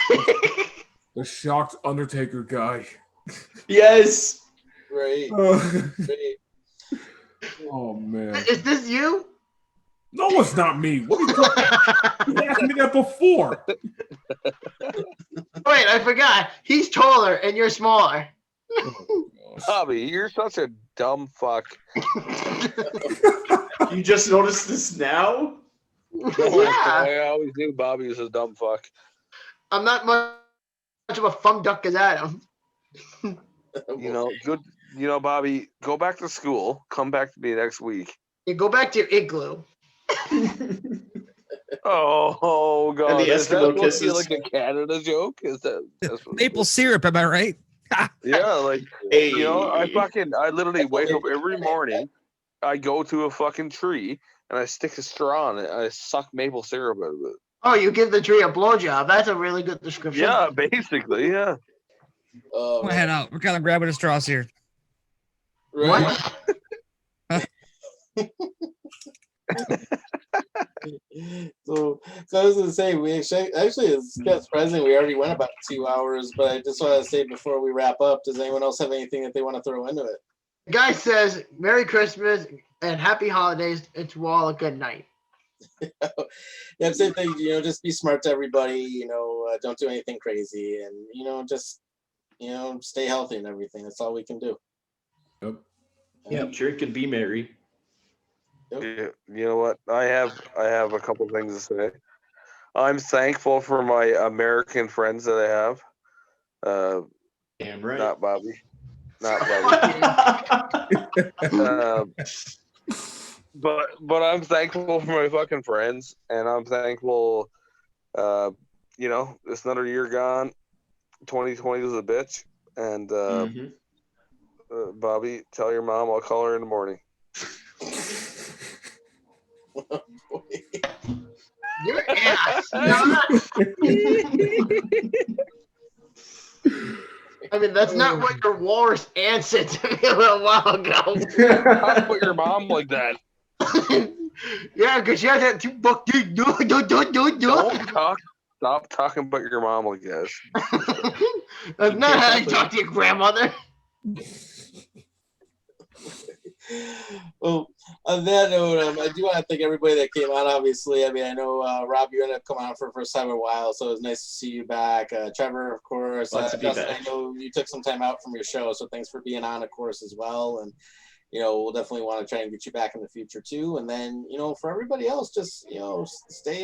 The shocked Undertaker guy. Yes. Right. Oh man. Is this you? No, it's not me. What are you talking? You asked me that before. Wait, I forgot. He's taller and you're smaller. Bobby, you're such a dumb fuck. You just noticed this now? Yeah. I always knew Bobby was a dumb fuck. I'm not much of a fum duck as Adam. You know, good. You know, Bobby, go back to school. Come back to me next week. You go back to your igloo. Oh God! And the Is that Eskimo supposed to be kisses. like a Canada joke? Is that that's what- Maple syrup, am I right? Yeah, like Hey. you know, I literally wake up every morning. I go to a fucking tree and I stick a straw in it. And I suck maple syrup out of it. Oh, you give the tree a blowjob. That's a really good description. Yeah, basically, yeah. Come on, head out. We're kind of grabbing the straws here. Right. So I was gonna say we actually it's kind of surprising we already went about 2 hours, but I just want to say before we wrap up, does anyone else have anything that they want to throw into it? The guy says, "Merry Christmas and Happy Holidays. It's all a good night." Yeah, same thing. You know, just be smart to everybody. You know, don't do anything crazy, and just stay healthy and everything. That's all we can do. Yep. Yeah, drink and be merry. Yep. Yeah, you know what? I have a couple things to say. I'm thankful for my American friends that I have. Damn right. Not Bobby. But I'm thankful for my fucking friends, and I'm thankful. It's another year gone. 2020 was a bitch, and Bobby, tell your mom I'll call her in the morning. Your ass. I mean, that's not what your walrus answered to me a little while ago. How put your mom like that? Yeah, because she has that $2 Stop talking about your mom like this. That's not how you talk to your grandmother. Well, on that note, I do want to thank everybody that came on. Obviously, I mean, I know Rob, you ended up coming on for the first time in a while, so it was nice to see you back. Trevor, of course, Glad to be Justin, back. I know you took some time out from your show, so thanks for being on, of course, as well. And we'll definitely want to try and get you back in the future too. And then, for everybody else, just stay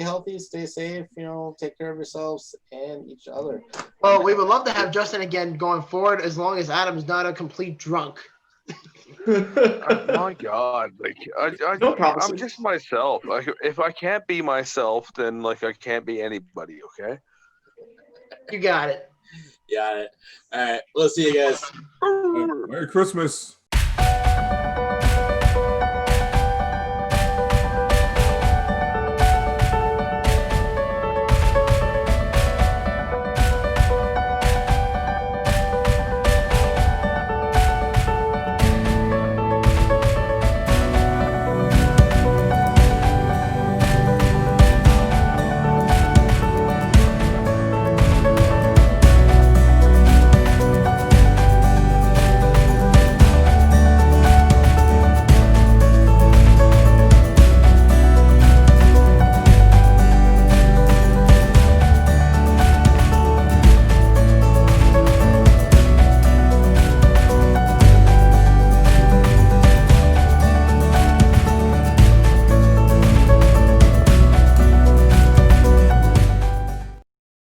healthy, stay safe. Take care of yourselves and each other. Well, we would love to have Justin again going forward, as long as Adam's not a complete drunk. My God, No promises. I'm just myself. Like, if I can't be myself, then I can't be anybody. Okay. You got it. Got it. All right. We'll see you guys. Merry Christmas.